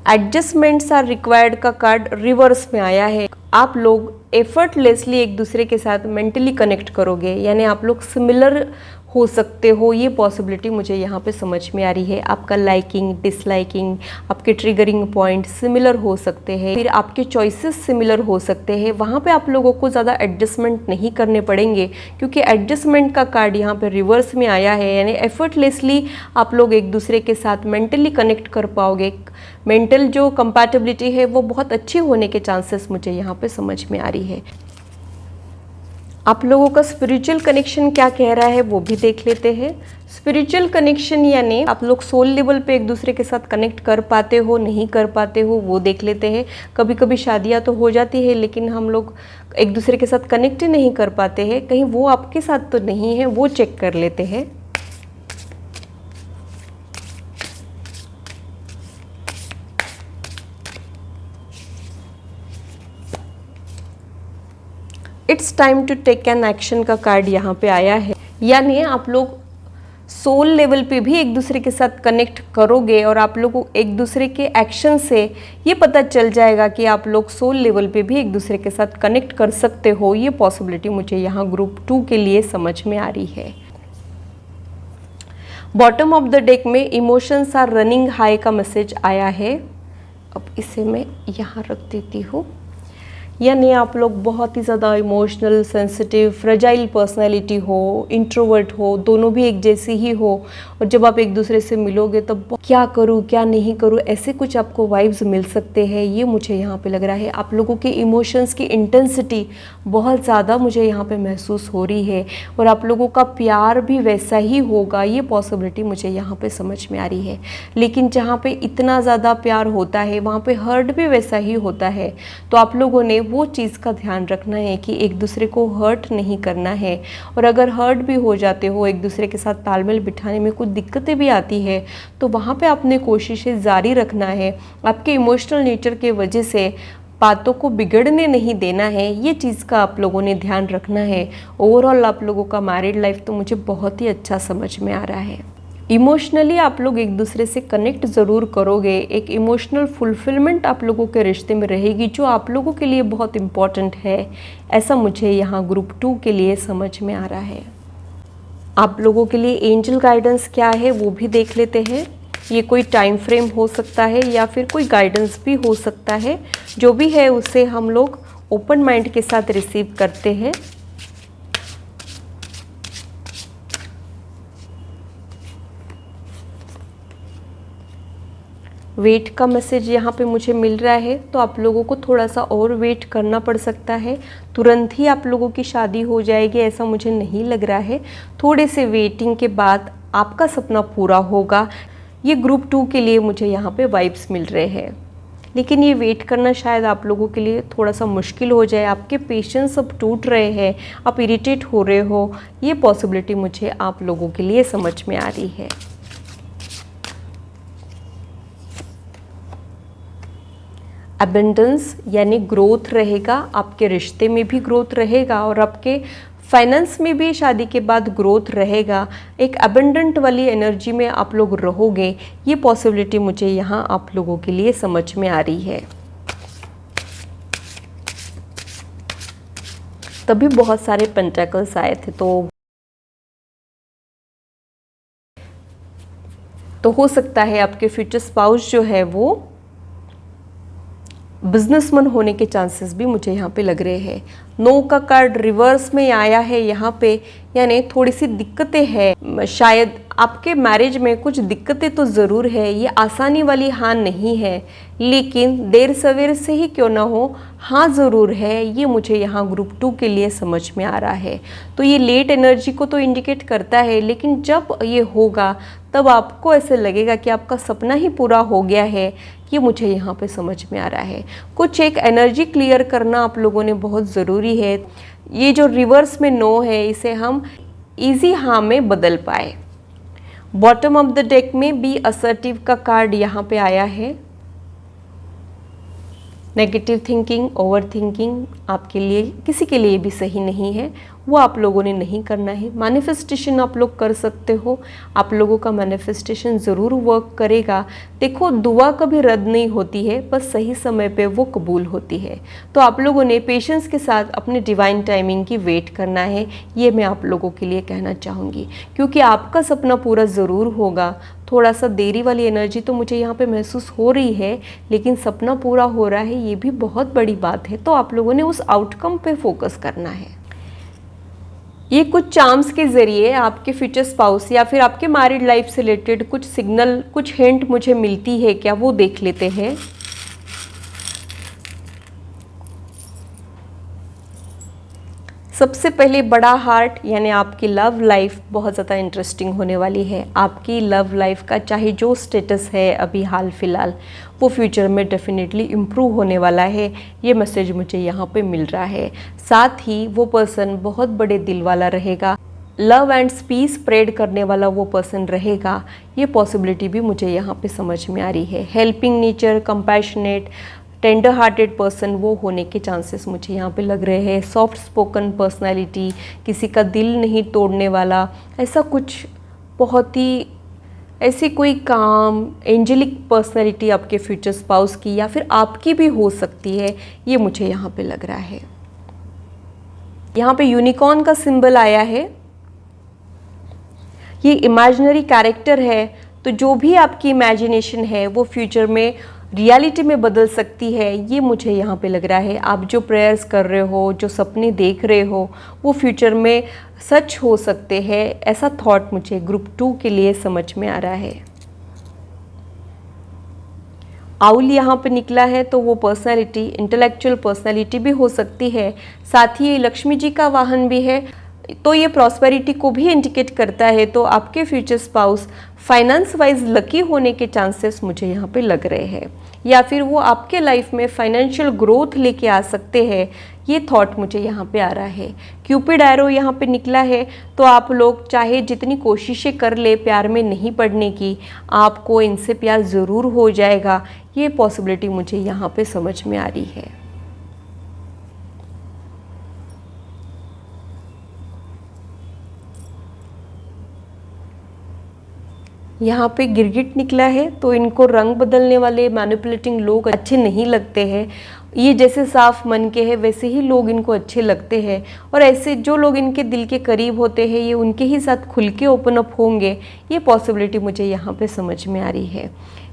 एडजस्टमेंट्स आर रिक्वायर्ड का कार्ड रिवर्स में आया है। आप लोग एफर्टलेसली एक दूसरे के साथ मेंटली कनेक्ट करोगे, यानी आप लोग सिमिलर हो सकते हो। ये पॉसिबिलिटी मुझे यहाँ पे समझ में आ रही है। आपका लाइकिंग, डिसलाइकिंग, आपके ट्रिगरिंग पॉइंट सिमिलर हो सकते हैं, फिर आपके चॉइसेस सिमिलर हो सकते हैं। वहाँ पे आप लोगों को ज़्यादा एडजस्टमेंट नहीं करने पड़ेंगे, क्योंकि एडजस्टमेंट का कार्ड यहाँ पे रिवर्स में आया है, यानी एफर्टलेसली आप लोग एक दूसरे के साथ मेंटली कनेक्ट कर पाओगे। मेंटल जो कंपैटिबिलिटी है वो बहुत अच्छी होने के चांसेस मुझे यहाँ पे समझ में आ रही है। आप लोगों का स्पिरिचुअल कनेक्शन क्या कह रहा है वो भी देख लेते हैं। स्पिरिचुअल कनेक्शन यानी आप लोग सोल लेवल पे एक दूसरे के साथ कनेक्ट कर पाते हो, नहीं कर पाते हो, वो देख लेते हैं। कभी कभी शादियां तो हो जाती है, लेकिन हम लोग एक दूसरे के साथ कनेक्ट ही नहीं कर पाते हैं, कहीं वो आपके साथ तो नहीं है, वो चेक कर लेते हैं। It's time to take an action का कार्ड यहाँ पे आया है, यानी आप लोग सोल लेवल पे भी एक दूसरे के साथ कनेक्ट करोगे और आप लोगों को एक दूसरे के एक्शन से ये पता चल जाएगा कि आप लोग सोल लेवल पे भी एक दूसरे के साथ कनेक्ट कर सकते हो। ये पॉसिबिलिटी मुझे यहाँ ग्रुप 2 के लिए समझ में आ रही है। बॉटम ऑफ द डेक में इमोशंस आर रनिंग हाई का मैसेज आया है। अब इसे मैं यहाँ रख देती हूँ। यानी आप लोग बहुत ही ज़्यादा इमोशनल, सेंसिटिव, फ्रेजाइल पर्सनैलिटी हो, इंट्रोवर्ट हो, दोनों भी एक जैसी ही हो, और जब आप एक दूसरे से मिलोगे तब क्या करूँ क्या नहीं करूँ ऐसे कुछ आपको वाइब्स मिल सकते हैं। ये मुझे यहाँ पे लग रहा है आप लोगों के इमोशंस की इंटेंसिटी बहुत ज़्यादा मुझे यहाँ पे महसूस हो रही है, और आप लोगों का प्यार भी वैसा ही होगा। ये पॉसिबिलिटी मुझे यहाँ पे समझ में आ रही है। लेकिन जहाँ पे इतना ज़्यादा प्यार होता है वहाँ पे हर्ट भी वैसा ही होता है। तो आप लोगों ने वो चीज़ का ध्यान रखना है कि एक दूसरे को हर्ट नहीं करना है, और अगर हर्ट भी हो जाते हो, एक दूसरे के साथ तालमेल बिठाने में कुछ दिक्कतें भी आती है, तो वहाँ पे आपने कोशिशें जारी रखना है। आपके इमोशनल नेचर के वजह से बातों को बिगड़ने नहीं देना है। ये चीज़ का आप लोगों ने ध्यान रखना है। ओवरऑल आप लोगों का मैरिड लाइफ तो मुझे बहुत ही अच्छा समझ में आ रहा है। इमोशनली आप लोग एक दूसरे से कनेक्ट ज़रूर करोगे। एक इमोशनल फुलफिलमेंट आप लोगों के रिश्ते में रहेगी जो आप लोगों के लिए बहुत इम्पॉर्टेंट है। ऐसा मुझे यहाँ ग्रुप 2 के लिए समझ में आ रहा है। आप लोगों के लिए एंजल गाइडेंस क्या है वो भी देख लेते हैं। ये कोई टाइम फ्रेम हो सकता है या फिर कोई गाइडेंस भी हो सकता है। जो भी है उसे हम लोग ओपन माइंड के साथ रिसीव करते हैं। वेट का मैसेज यहाँ पे मुझे मिल रहा है, तो आप लोगों को थोड़ा सा और वेट करना पड़ सकता है। तुरंत ही आप लोगों की शादी हो जाएगी ऐसा मुझे नहीं लग रहा है। थोड़े से वेटिंग के बाद आपका सपना पूरा होगा। ये ग्रुप 2 के लिए मुझे यहाँ पे वाइब्स मिल रहे हैं। लेकिन ये वेट करना शायद आप लोगों के लिए थोड़ा सा मुश्किल हो जाए। आपके पेशेंस अब टूट रहे हैं, आप इरिटेट हो रहे हो। ये पॉसिबिलिटी मुझे आप लोगों के लिए समझ में आ रही है। अबेंडेंस यानी ग्रोथ रहेगा, आपके रिश्ते में भी ग्रोथ रहेगा और आपके फाइनेंस में भी शादी के बाद ग्रोथ रहेगा। एक अबेंडेंट वाली एनर्जी में आप लोग रहोगे। ये पॉसिबिलिटी मुझे यहाँ आप लोगों के लिए समझ में आ रही है। तभी बहुत सारे पेंटेकल्स आए थे, तो हो सकता है आपके फ्यूचर स्पाउस जो है वो बिजनेसमैन होने के चांसेस भी मुझे यहाँ पे लग रहे हैं। 9 का कार्ड रिवर्स में आया है यहाँ पे, यानी थोड़ी सी दिक्कतें हैं। शायद आपके मैरिज में कुछ दिक्कतें तो ज़रूर है। ये आसानी वाली हाँ नहीं है, लेकिन देर सवेर से ही क्यों ना हो हाँ ज़रूर है। ये मुझे यहाँ ग्रुप 2 के लिए समझ में आ रहा है। तो ये लेट एनर्जी को तो इंडिकेट करता है, लेकिन जब ये होगा तब आपको ऐसे लगेगा कि आपका सपना ही पूरा हो गया है। ये मुझे यहाँ पे समझ में आ रहा है। कुछ एक एनर्जी क्लियर करना आप लोगों ने बहुत ज़रूरी है। ये जो रिवर्स में नो है इसे हम इजी हाँ में बदल पाए। बॉटम ऑफ द डेक में बी असर्टिव का कार्ड यहाँ पे आया है। नेगेटिव थिंकिंग, ओवर थिंकिंग आपके लिए किसी के लिए भी सही नहीं है। वो आप लोगों ने नहीं करना है। मैनिफेस्टेशन आप लोग कर सकते हो। आप लोगों का मैनिफेस्टेशन ज़रूर वर्क करेगा। देखो, दुआ कभी रद्द नहीं होती है, बस सही समय पे वो कबूल होती है। तो आप लोगों ने पेशेंस के साथ अपने डिवाइन टाइमिंग की वेट करना है। ये मैं आप लोगों के लिए कहना चाहूँगी, क्योंकि आपका सपना पूरा ज़रूर होगा। थोड़ा सा देरी वाली एनर्जी तो मुझे यहाँ पे महसूस हो रही है, लेकिन सपना पूरा हो रहा है, ये भी बहुत बड़ी बात है। तो आप लोगों ने उस आउटकम पे फोकस करना है। ये कुछ चार्म्स के ज़रिए आपके फ्यूचर स्पाउस या फिर आपके मैरिड लाइफ से रिलेटेड कुछ सिग्नल, कुछ हिंट मुझे मिलती है क्या, वो देख लेते हैं। सबसे पहले बड़ा हार्ट यानी आपकी लव लाइफ बहुत ज़्यादा इंटरेस्टिंग होने वाली है। आपकी लव लाइफ का चाहे जो स्टेटस है अभी हाल फिलहाल, वो फ्यूचर में डेफिनेटली इम्प्रूव होने वाला है। ये मैसेज मुझे यहाँ पे मिल रहा है। साथ ही वो पर्सन बहुत बड़े दिल वाला रहेगा, लव एंड पीस स्प्रेड करने वाला वो पर्सन रहेगा। ये पॉसिबिलिटी भी मुझे यहाँ पे समझ में आ रही है। Helping nature, compassionate, tender hearted person वो होने के चांसेस मुझे यहाँ पे लग रहे हैं। सॉफ्ट स्पोकन पर्सनालिटी, किसी का दिल नहीं तोड़ने वाला, ऐसा कुछ बहुत ही ऐसी कोई काम एंजेलिक पर्सनैलिटी आपके फ्यूचर स्पाउस की या फिर आपकी भी हो सकती है, ये मुझे यहाँ पे लग रहा है। यहाँ पे यूनिकॉर्न का सिंबल आया है, ये इमेजिनरी कैरेक्टर है, तो जो भी आपकी इमेजिनेशन है वो फ्यूचर में रियलिटी में बदल सकती है, ये मुझे यहाँ पे लग रहा है। आप जो प्रेयर्स कर रहे हो, जो सपने देख रहे हो, वो फ्यूचर में सच हो सकते हैं, ऐसा थॉट मुझे ग्रुप 2 के लिए समझ में आ रहा है। आउल यहाँ पे निकला है, तो वो पर्सनालिटी इंटेलेक्चुअल पर्सनालिटी भी हो सकती है, साथ ही लक्ष्मी जी का वाहन भी है, तो ये प्रॉस्पेरिटी को भी इंडिकेट करता है। तो आपके future spouse finance wise lucky होने के चांसेस मुझे यहाँ पे लग रहे हैं, या फिर वो आपके लाइफ में फाइनेंशियल ग्रोथ लेके आ सकते हैं, ये थॉट मुझे यहाँ पे आ रहा है। क्यूपिड एरो यहाँ पे निकला है, तो आप लोग चाहे जितनी कोशिशें कर ले प्यार में नहीं पड़ने की, आपको इनसे प्यार ज़रूर हो जाएगा, ये पॉसिबिलिटी मुझे यहाँ पे समझ में आ रही है। यहाँ पे गिरगिट निकला है, तो इनको रंग बदलने वाले मैनिपुलेटिंग लोग अच्छे नहीं लगते हैं। ये जैसे साफ मन के हैं वैसे ही लोग इनको अच्छे लगते हैं, और ऐसे जो लोग इनके दिल के करीब होते हैं ये उनके ही साथ खुल के ओपन अप होंगे, ये पॉसिबिलिटी मुझे यहाँ पे समझ में आ रही है।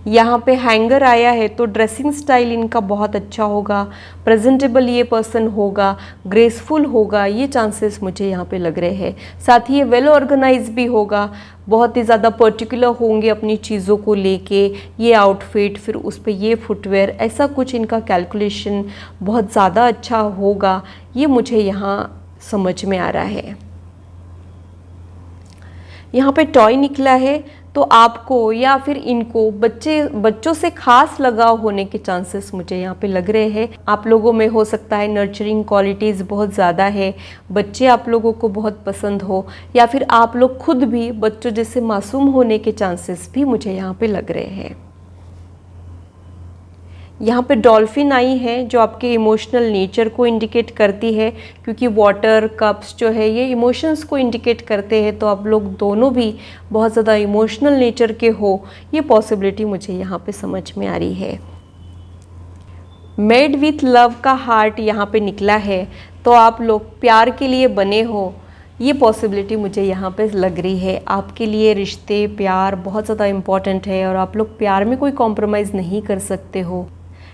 यहाँ पे हैंगर आया है, तो ड्रेसिंग स्टाइल इनका बहुत अच्छा होगा, प्रेजेंटेबल ये पर्सन होगा, ग्रेसफुल होगा, ये चांसेस मुझे यहाँ पे लग रहे हैं। साथ ही ये वेल ऑर्गेनाइज भी होगा, बहुत ही ज़्यादा पर्टिकुलर होंगे अपनी चीज़ों को लेके, ये आउटफिट फिर उस पर ये फुटवेयर, ऐसा कुछ इनका कैलकुलेशन बहुत ज़्यादा अच्छा होगा, ये मुझे यहाँ समझ में आ रहा है। यहाँ पे टॉय निकला है, तो आपको या फिर इनको बच्चों से खास लगाव होने के चांसेस मुझे यहाँ पे लग रहे हैं। आप लोगों में हो सकता है नर्चरिंग क्वालिटीज़ बहुत ज़्यादा है, बच्चे आप लोगों को बहुत पसंद हो, या फिर आप लोग खुद भी बच्चों जैसे मासूम होने के चांसेस भी मुझे यहाँ पे लग रहे हैं। यहाँ पे डॉल्फिन आई है, जो आपके इमोशनल नेचर को इंडिकेट करती है, क्योंकि वाटर कप्स जो है ये इमोशंस को इंडिकेट करते हैं, तो आप लोग दोनों भी बहुत ज़्यादा इमोशनल नेचर के हो, ये पॉसिबिलिटी मुझे यहाँ पे समझ में आ रही है। मेड विथ लव का हार्ट यहाँ पे निकला है, तो आप लोग प्यार के लिए बने हो, ये पॉसिबिलिटी मुझे यहाँ पे लग रही है। आपके लिए रिश्ते प्यार बहुत ज़्यादा इम्पॉर्टेंट है, और आप लोग प्यार में कोई कॉम्प्रोमाइज़ नहीं कर सकते हो,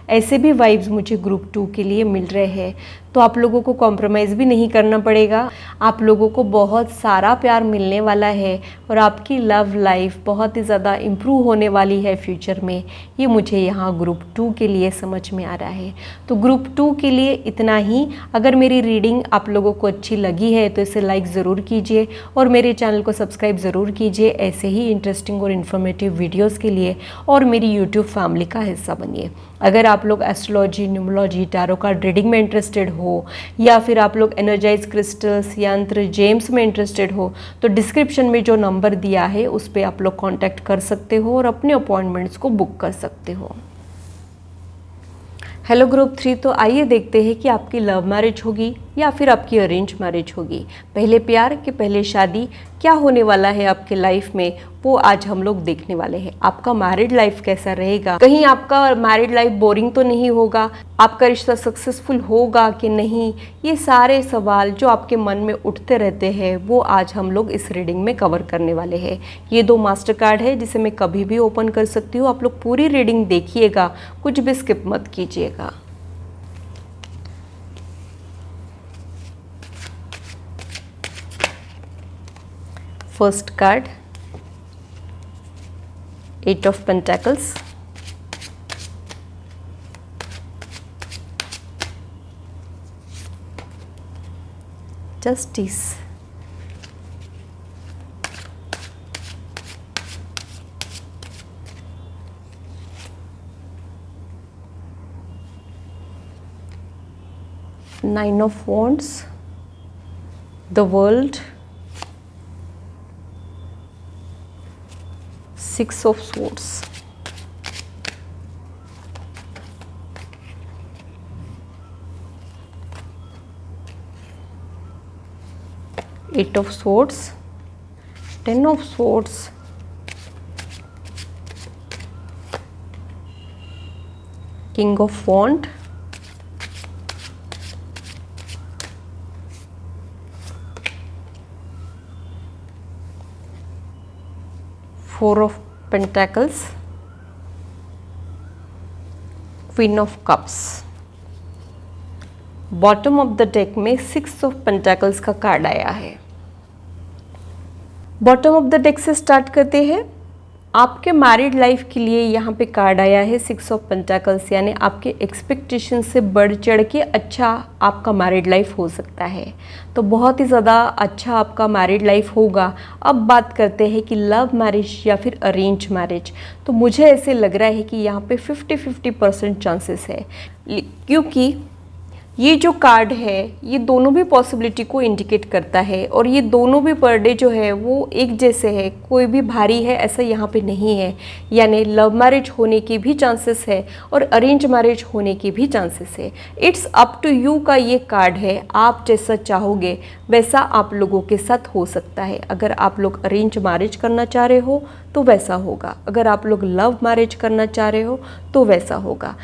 ऐसे भी वाइब्स मुझे ग्रुप 2 के लिए मिल रहे हैं। तो आप लोगों को कॉम्प्रोमाइज़ भी नहीं करना पड़ेगा, आप लोगों को बहुत सारा प्यार मिलने वाला है, और आपकी लव लाइफ बहुत ही ज़्यादा इम्प्रूव होने वाली है फ्यूचर में, ये मुझे यहाँ ग्रुप 2 के लिए समझ में आ रहा है। तो ग्रुप 2 के लिए इतना ही। अगर मेरी रीडिंग आप लोगों को अच्छी लगी है तो इसे लाइक ज़रूर कीजिए, और मेरे चैनल को सब्सक्राइब ज़रूर कीजिए ऐसे ही इंटरेस्टिंग और इन्फॉर्मेटिव वीडियोज़ के लिए, और मेरी यूट्यूब फैमिली का हिस्सा बनिए। अगर आप लोग astrology, numerology, tarot card reading में इंटरेस्टेड हो, या फिर आप लोग एनर्जाइज क्रिस्टल्स, यंत्र, जेम्स में इंटरेस्टेड हो, तो डिस्क्रिप्शन में जो नंबर दिया है उस पर आप लोग कांटेक्ट कर सकते हो और अपने अपॉइंटमेंट्स को बुक कर सकते हो। हेलो ग्रुप 3, तो आइए देखते हैं कि आपकी लव मैरिज होगी या फिर आपकी अरेंज मैरिज होगी। पहले प्यार के पहले शादी, क्या होने वाला है आपके लाइफ में, वो आज हम लोग देखने वाले हैं। आपका मैरिड लाइफ कैसा रहेगा, कहीं आपका मैरिड लाइफ बोरिंग तो नहीं होगा, आपका रिश्ता सक्सेसफुल होगा कि नहीं, ये सारे सवाल जो आपके मन में उठते रहते हैं वो आज हम लोग इस रीडिंग में कवर करने वाले हैं। ये 2 मास्टर कार्ड है जिसे मैं कभी भी ओपन कर सकती हूँ। आप लोग पूरी रीडिंग देखिएगा, कुछ भी स्किप मत कीजिएगा। First card, 8 of Pentacles, Justice, Nine of Wands, the World, 6 of Swords, Eight of Swords, 10 of Swords, King of Wands, Four of Pentacles, Queen of Cups। Bottom of the deck में 6 of pentacles का card आया है। Bottom of the deck से start करते हैं। आपके married life के लिए यहाँ पे कार्ड आया है 6 ऑफ पेंटाकल्स, यानी आपके एक्सपेक्टेशन से बढ़ चढ़ के अच्छा आपका मैरिड लाइफ हो सकता है। तो बहुत ही ज़्यादा अच्छा आपका मैरिड लाइफ होगा। अब बात करते हैं कि लव मैरिज या फिर अरेंज मैरिज। तो मुझे ऐसे लग रहा है कि यहाँ पे 50-50% चांसेस है, क्योंकि ये जो कार्ड है ये दोनों भी पॉसिबिलिटी को इंडिकेट करता है, और ये दोनों भी पर डे जो है वो एक जैसे है, कोई भी भारी है ऐसा यहाँ पे नहीं है। यानी लव मैरिज होने की भी चांसेस है और अरेंज मैरिज होने की भी चांसेस है। इट्स अप टू यू का ये कार्ड है, आप जैसा चाहोगे वैसा आप लोगों के साथ हो सकता है। अगर आप लोग अरेंज मैरिज करना चाह रहे हो तो वैसा होगा, अगर आप लोग लव मैरिज करना चाह रहे हो तो वैसा होगा।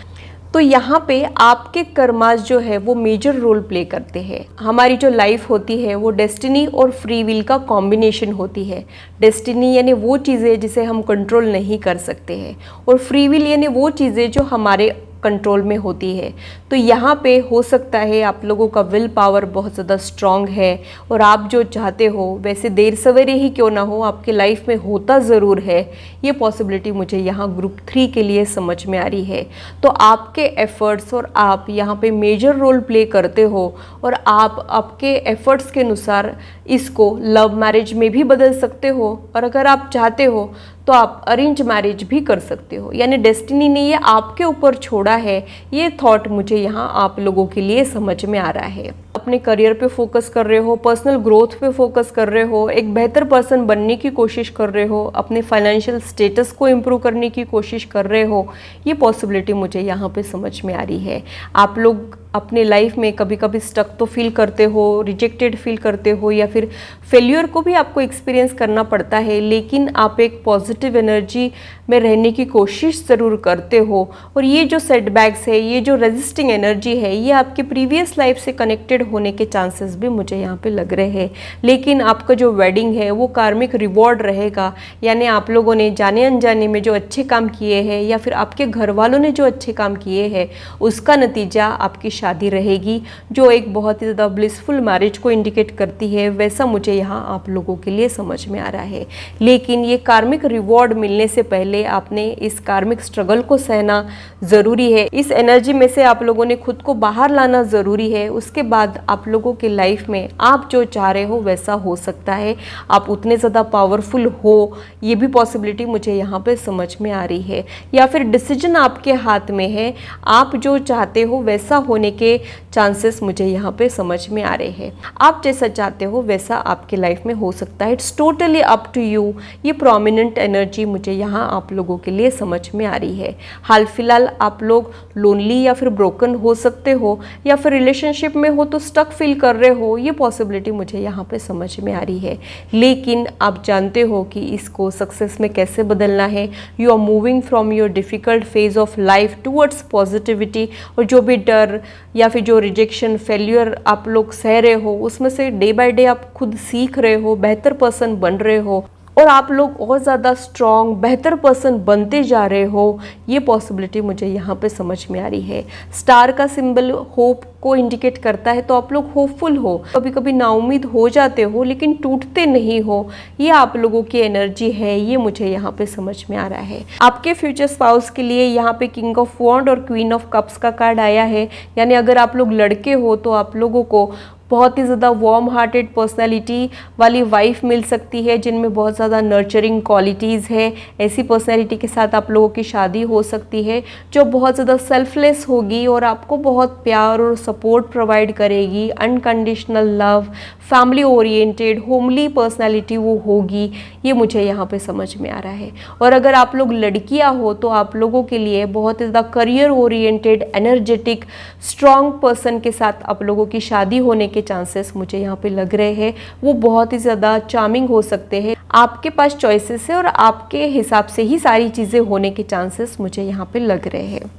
तो यहाँ पे आपके कर्मास जो है वो मेजर रोल प्ले करते हैं। हमारी जो लाइफ होती है वो डेस्टिनी और फ्री विल का कॉम्बिनेशन होती है। डेस्टिनी यानी वो चीज़ें जिसे हम कंट्रोल नहीं कर सकते हैं, और फ्री विल यानी वो चीज़ें जो हमारे कंट्रोल में होती है। तो यहाँ पे हो सकता है आप लोगों का विल पावर बहुत ज़्यादा स्ट्रॉन्ग है, और आप जो चाहते हो वैसे देर सवेरे ही क्यों ना हो आपके लाइफ में होता ज़रूर है। ये पॉसिबिलिटी मुझे यहाँ ग्रुप 3 के लिए समझ में आ रही है। तो आपके एफर्ट्स और आप यहाँ पे मेजर रोल प्ले करते हो, और आप आपके एफर्ट्स के अनुसार इसको लव मैरिज में भी बदल सकते हो, और अगर आप चाहते हो तो आप अरेंज मैरिज भी कर सकते हो। यानी डेस्टिनी ने ये आपके ऊपर छोड़ा है। ये थॉट मुझे यहाँ आप लोगों के लिए समझ में आ रहा है। अपने करियर पे फोकस कर रहे हो, पर्सनल ग्रोथ पे फोकस कर रहे हो, एक बेहतर पर्सन बनने की कोशिश कर रहे हो, अपने फाइनेंशियल स्टेटस को इम्प्रूव करने की कोशिश कर रहे हो, ये पॉसिबिलिटी मुझे यहाँ पे समझ में आ रही है। आप लोग अपने लाइफ में कभी कभी स्टक तो फील करते हो, रिजेक्टेड फील करते हो, या फिर फेल्यूर को भी आपको एक्सपीरियंस करना पड़ता है, लेकिन आप एक पॉजिटिव एनर्जी में रहने की कोशिश ज़रूर करते हो। और ये जो सेटबैक्स है, ये जो रेजिस्टिंग एनर्जी है, ये आपके प्रीवियस लाइफ से कनेक्टेड होने के चांसेस भी मुझे यहाँ पे लग रहे हैं। लेकिन आपका जो वेडिंग है वो कार्मिक रिवॉर्ड रहेगा, यानी आप लोगों ने जाने अनजाने में जो अच्छे काम किए हैं, या फिर आपके घर वालों ने जो अच्छे काम किए हैं, उसका नतीजा आपकी शादी रहेगी, जो एक बहुत ही ज़्यादा ब्लिसफुल मैरिज को इंडिकेट करती है। वैसा मुझे यहाँ आप लोगों के लिए समझ में आ रहा है। लेकिन ये कार्मिक रिवॉर्ड मिलने से पहले आपने इस कार्मिक स्ट्रगल को सहना ज़रूरी है। इस एनर्जी में से आप लोगों ने खुद को बाहर लाना ज़रूरी है। उसके बाद आप लोगों के लाइफ में आप जो चाह रहे हो वैसा हो सकता है। आप उतने ज़्यादा पावरफुल हो, ये भी पॉसिबिलिटी मुझे यहाँ पे समझ में आ रही है। या फिर डिसीजन आपके हाथ में है, आप जो चाहते हो वैसा होने के चांसेस मुझे यहाँ पे समझ में आ रहे हैं। आप जैसा चाहते हो वैसा आपके लाइफ में हो सकता है। It's totally up to you. ये प्रोमिनेंट एनर्जी मुझे यहाँ आप लोगों के लिए समझ में आ रही है। हाल फिलहाल आप लोग लोनली या फिर ब्रोकन हो सकते हो, या फिर रिलेशनशिप में हो तो स्टक फील कर रहे हो। ये पॉसिबिलिटी मुझे यहाँ पे समझ में आ रही है। लेकिन आप जानते हो कि इसको सक्सेस में कैसे बदलना है। You are moving from your difficult phase of life towards positivity. और जो भी डर या फिर जो रिजेक्शन, फेल्यूर आप लोग सह रहे हो, उसमें से डे बाय डे आप खुद सीख रहे हो, बेहतर पर्सन बन रहे हो, और आप लोग और ज़्यादा स्ट्रॉन्ग बेहतर पर्सन बनते जा रहे हो। ये पॉसिबिलिटी मुझे यहाँ पे समझ में आ रही है। स्टार का सिंबल होप को इंडिकेट करता है, तो आप लोग होपफुल हो। कभी कभी नाउम्मीद हो जाते हो लेकिन टूटते नहीं हो। ये आप लोगों की एनर्जी है, ये मुझे यहाँ पे समझ में आ रहा है। आपके फ्यूचर स्पाउस के लिए यहाँ पे किंग ऑफ वॉन्ड और क्वीन ऑफ कप्स का कार्ड आया है। यानी अगर आप लोग लड़के हो तो आप लोगों को बहुत ही ज़्यादा वार्म हार्टेड पर्सनैलिटी वाली वाइफ मिल सकती है, जिनमें बहुत ज़्यादा नर्चरिंग क्वालिटीज़ है। ऐसी पर्सनैलिटी के साथ आप लोगों की शादी हो सकती है, जो बहुत ज़्यादा सेल्फलेस होगी और आपको बहुत प्यार और सपोर्ट प्रोवाइड करेगी। Unconditional love, family oriented, homely personality वो होगी। ये मुझे यहाँ पे समझ में आ रहा है। और अगर आप लोग लड़कियाँ हो तो आप लोगों के लिए बहुत ही ज़्यादा career oriented, energetic, strong person के साथ आप लोगों की शादी होने के चांसेस मुझे यहाँ पे लग रहे हैं। वो बहुत ही ज़्यादा चार्मिंग हो सकते हैं। आपके पास चॉइसेस है और आपके हिसाब से ही सारी चीज़ें होने के चांसेस मुझे यहाँ पे लग रहे हैं।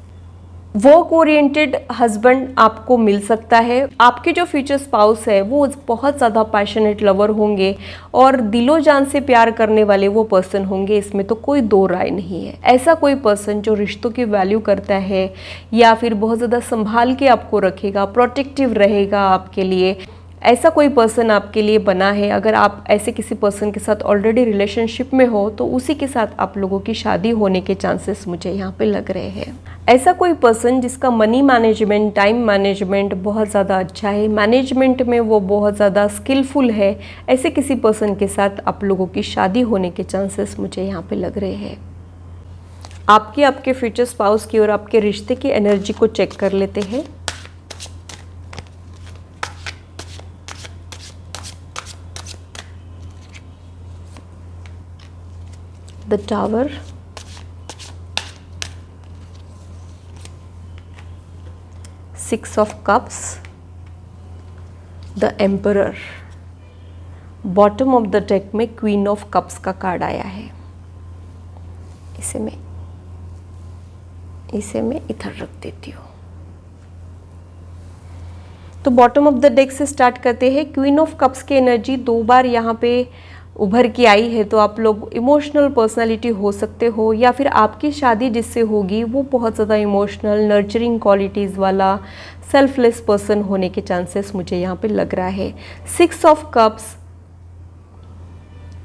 वर्क ओरिएंटेड हस्बैंड आपको मिल सकता है। आपके जो फ्यूचर स्पाउस है वो बहुत ज़्यादा पैशनेट लवर होंगे और दिलो जान से प्यार करने वाले वो पर्सन होंगे, इसमें तो कोई दो राय नहीं है। ऐसा कोई पर्सन जो रिश्तों की वैल्यू करता है या फिर बहुत ज़्यादा संभाल के आपको रखेगा, प्रोटेक्टिव रहेगा आपके लिए, ऐसा कोई पर्सन आपके लिए बना है। अगर आप ऐसे किसी पर्सन के साथ ऑलरेडी रिलेशनशिप में हो तो उसी के साथ आप लोगों की शादी होने के चांसेस मुझे यहाँ पे लग रहे हैं। ऐसा कोई पर्सन जिसका मनी मैनेजमेंट, टाइम मैनेजमेंट बहुत ज़्यादा अच्छा है, मैनेजमेंट में वो बहुत ज़्यादा स्किलफुल है, ऐसे किसी पर्सन के साथ आप लोगों की शादी होने के चांसेस मुझे यहाँ पे लग रहे हैं। आपके फ्यूचर स्पाउस की और आपके रिश्ते की एनर्जी को चेक कर लेते हैं। The tower, six of cups, the emperor, bottom of the deck में क्वीन ऑफ कप्स का कार्ड आया है। इसे मैं इधर रख देती हूँ। तो बॉटम ऑफ द डेक से स्टार्ट करते हैं। क्वीन ऑफ कप्स की एनर्जी 2 बार यहाँ पे उभर के आई है। तो आप लोग इमोशनल पर्सनालिटी हो सकते हो या फिर आपकी शादी जिससे होगी वो बहुत ज़्यादा इमोशनल, नर्चरिंग क्वालिटीज़ वाला, सेल्फलेस पर्सन होने के चांसेस मुझे यहाँ पे लग रहा है। 6 ऑफ कप्स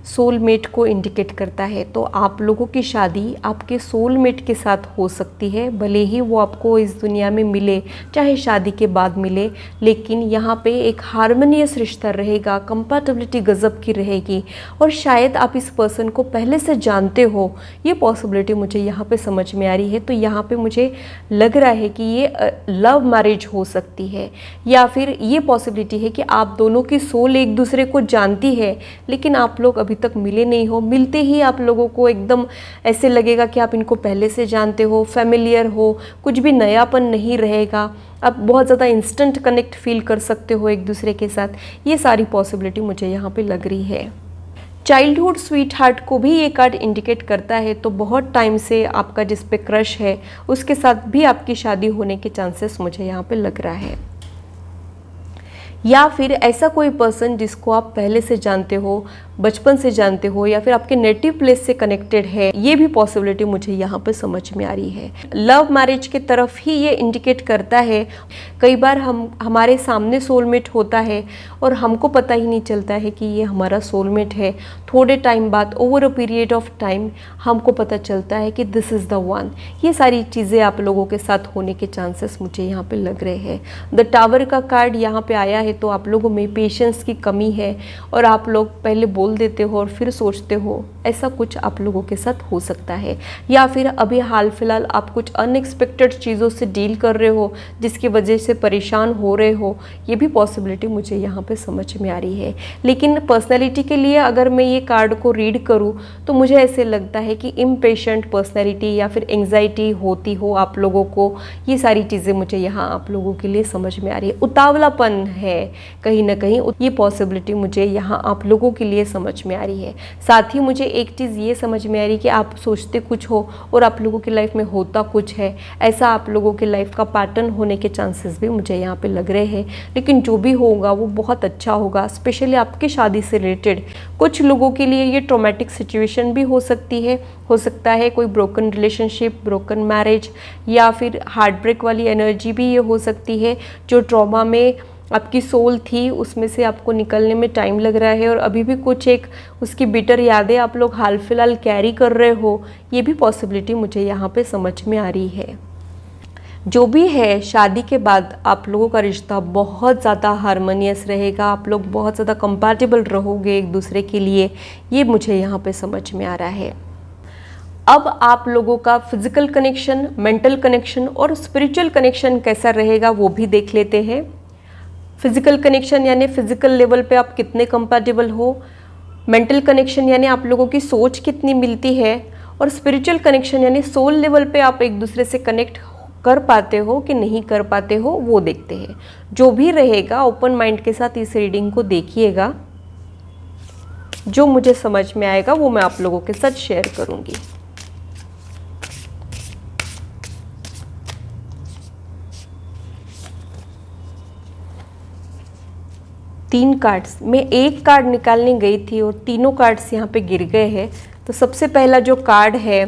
सोलमेट को इंडिकेट करता है। तो आप लोगों की शादी आपके सोलमेट के साथ हो सकती है, भले ही वो आपको इस दुनिया में मिले चाहे शादी के बाद मिले, लेकिन यहाँ पे एक हार्मोनियस रिश्ता रहेगा, कंपैटिबिलिटी गजब की रहेगी और शायद आप इस पर्सन को पहले से जानते हो। ये पॉसिबिलिटी मुझे यहाँ पे समझ में आ रही है। तो यहाँ पे मुझे लग रहा है कि ये लव मैरिज हो सकती है या फिर ये पॉसिबिलिटी है कि आप दोनों की सोल एक दूसरे को जानती है लेकिन आप लोग अभी तक मिले नहीं हो। मिलते ही आप लोगों को एकदम ऐसे लगेगा कि आप इनको पहले से जानते हो, फैमिलियर हो, कुछ भी नयापन नहीं रहेगा। आप बहुत ज़्यादा इंस्टेंट कनेक्ट फील कर सकते हो एक दूसरे के साथ। ये सारी पॉसिबिलिटी मुझे यहाँ पे लग रही है। चाइल्डहुड स्वीट हार्ट को भी ये कार्ड इंडिकेट करता है। तो बहुत टाइम से आपका जिस पे क्रश है उसके साथ भी आपकी शादी होने के चांसेस मुझे यहाँ पे लग रहा है। या फिर ऐसा कोई पर्सन जिसको आप पहले से जानते हो, बचपन से जानते हो या फिर आपके नेटिव प्लेस से कनेक्टेड है, ये भी पॉसिबिलिटी मुझे यहाँ पे समझ में आ रही है। लव मैरिज के तरफ ही ये इंडिकेट करता है। कई बार हमारे सामने सोलमेट होता है और हमको पता ही नहीं चलता है कि ये हमारा सोलमेट है। थोड़े टाइम बाद, over a period of time, हमको पता चलता है कि दिस इज़ द वन। ये सारी चीज़ें आप लोगों के साथ होने के चांसेस मुझे यहाँ पे लग रहे हैं। द टावर का कार्ड यहाँ पे आया है। तो आप लोगों में पेशेंस की कमी है और आप लोग पहले बोल देते हो और फिर सोचते हो, ऐसा कुछ आप लोगों के साथ हो सकता है। या फिर अभी हाल फिलहाल आप कुछ अनएक्सपेक्टेड चीज़ों से डील कर रहे हो जिसकी वजह से परेशान हो रहे हो। ये भी पॉसिबिलिटी मुझे यहाँ पे समझ में आ रही है। लेकिन पर्सनैलिटी के लिए अगर मैं ये कार्ड को रीड करूँ तो मुझे ऐसे लगता है कि इम्पेशेंट पर्सनैलिटी या फिर एंग्जाइटी होती हो आप लोगों को। ये सारी चीज़ें मुझे यहाँ आप लोगों के लिए समझ में आ रही है। उतावलापन है कहीं ना कहीं, ये पॉसिबिलिटी मुझे यहाँ आप लोगों के लिए समझ में आ रही है। साथ ही मुझे एक चीज़ ये समझ में आ रही है कि आप सोचते कुछ हो और आप लोगों की लाइफ में होता कुछ है। ऐसा आप लोगों के लाइफ का पैटर्न होने के चांसेस भी मुझे यहाँ पे लग रहे हैं। लेकिन जो भी होगा वो बहुत अच्छा होगा, स्पेशली आपकी शादी से रिलेटेड। कुछ लोगों के लिए ये ट्रॉमेटिक सिचुएशन भी हो सकती है, हो सकता है कोई ब्रोकन रिलेशनशिप, ब्रोकन मैरिज या फिर हार्ट ब्रेक वाली एनर्जी भी ये हो सकती है। जो ट्रॉमा में आपकी सोल थी उसमें से आपको निकलने में टाइम लग रहा है और अभी भी कुछ एक उसकी बिटर यादें आप लोग हाल फिलहाल कैरी कर रहे हो। ये भी पॉसिबिलिटी मुझे यहाँ पे समझ में आ रही है। जो भी है, शादी के बाद आप लोगों का रिश्ता बहुत ज़्यादा हार्मोनियस रहेगा। आप लोग बहुत ज़्यादा कंपैटिबल रहोगे एक दूसरे के लिए, ये मुझे यहाँ पे समझ में आ रहा है। अब आप लोगों का फिजिकल कनेक्शन, मेंटल कनेक्शन और स्पिरिचुअल कनेक्शन कैसा रहेगा वो भी देख लेते हैं। फिजिकल कनेक्शन यानी फिजिकल लेवल पे आप कितने कंपैटिबल हो, मेंटल कनेक्शन यानी आप लोगों की सोच कितनी मिलती है और स्पिरिचुअल कनेक्शन यानी सोल लेवल पे आप एक दूसरे से कनेक्ट कर पाते हो कि नहीं कर पाते हो वो देखते हैं। जो भी रहेगा ओपन माइंड के साथ इस रीडिंग को देखिएगा। जो मुझे समझ में आएगा वो मैं आप लोगों के साथ शेयर करूंगी। तीन कार्ड्स, मैं एक कार्ड निकालने गई थी और तीनों कार्ड्स यहाँ पे गिर गए हैं। तो सबसे पहला जो कार्ड है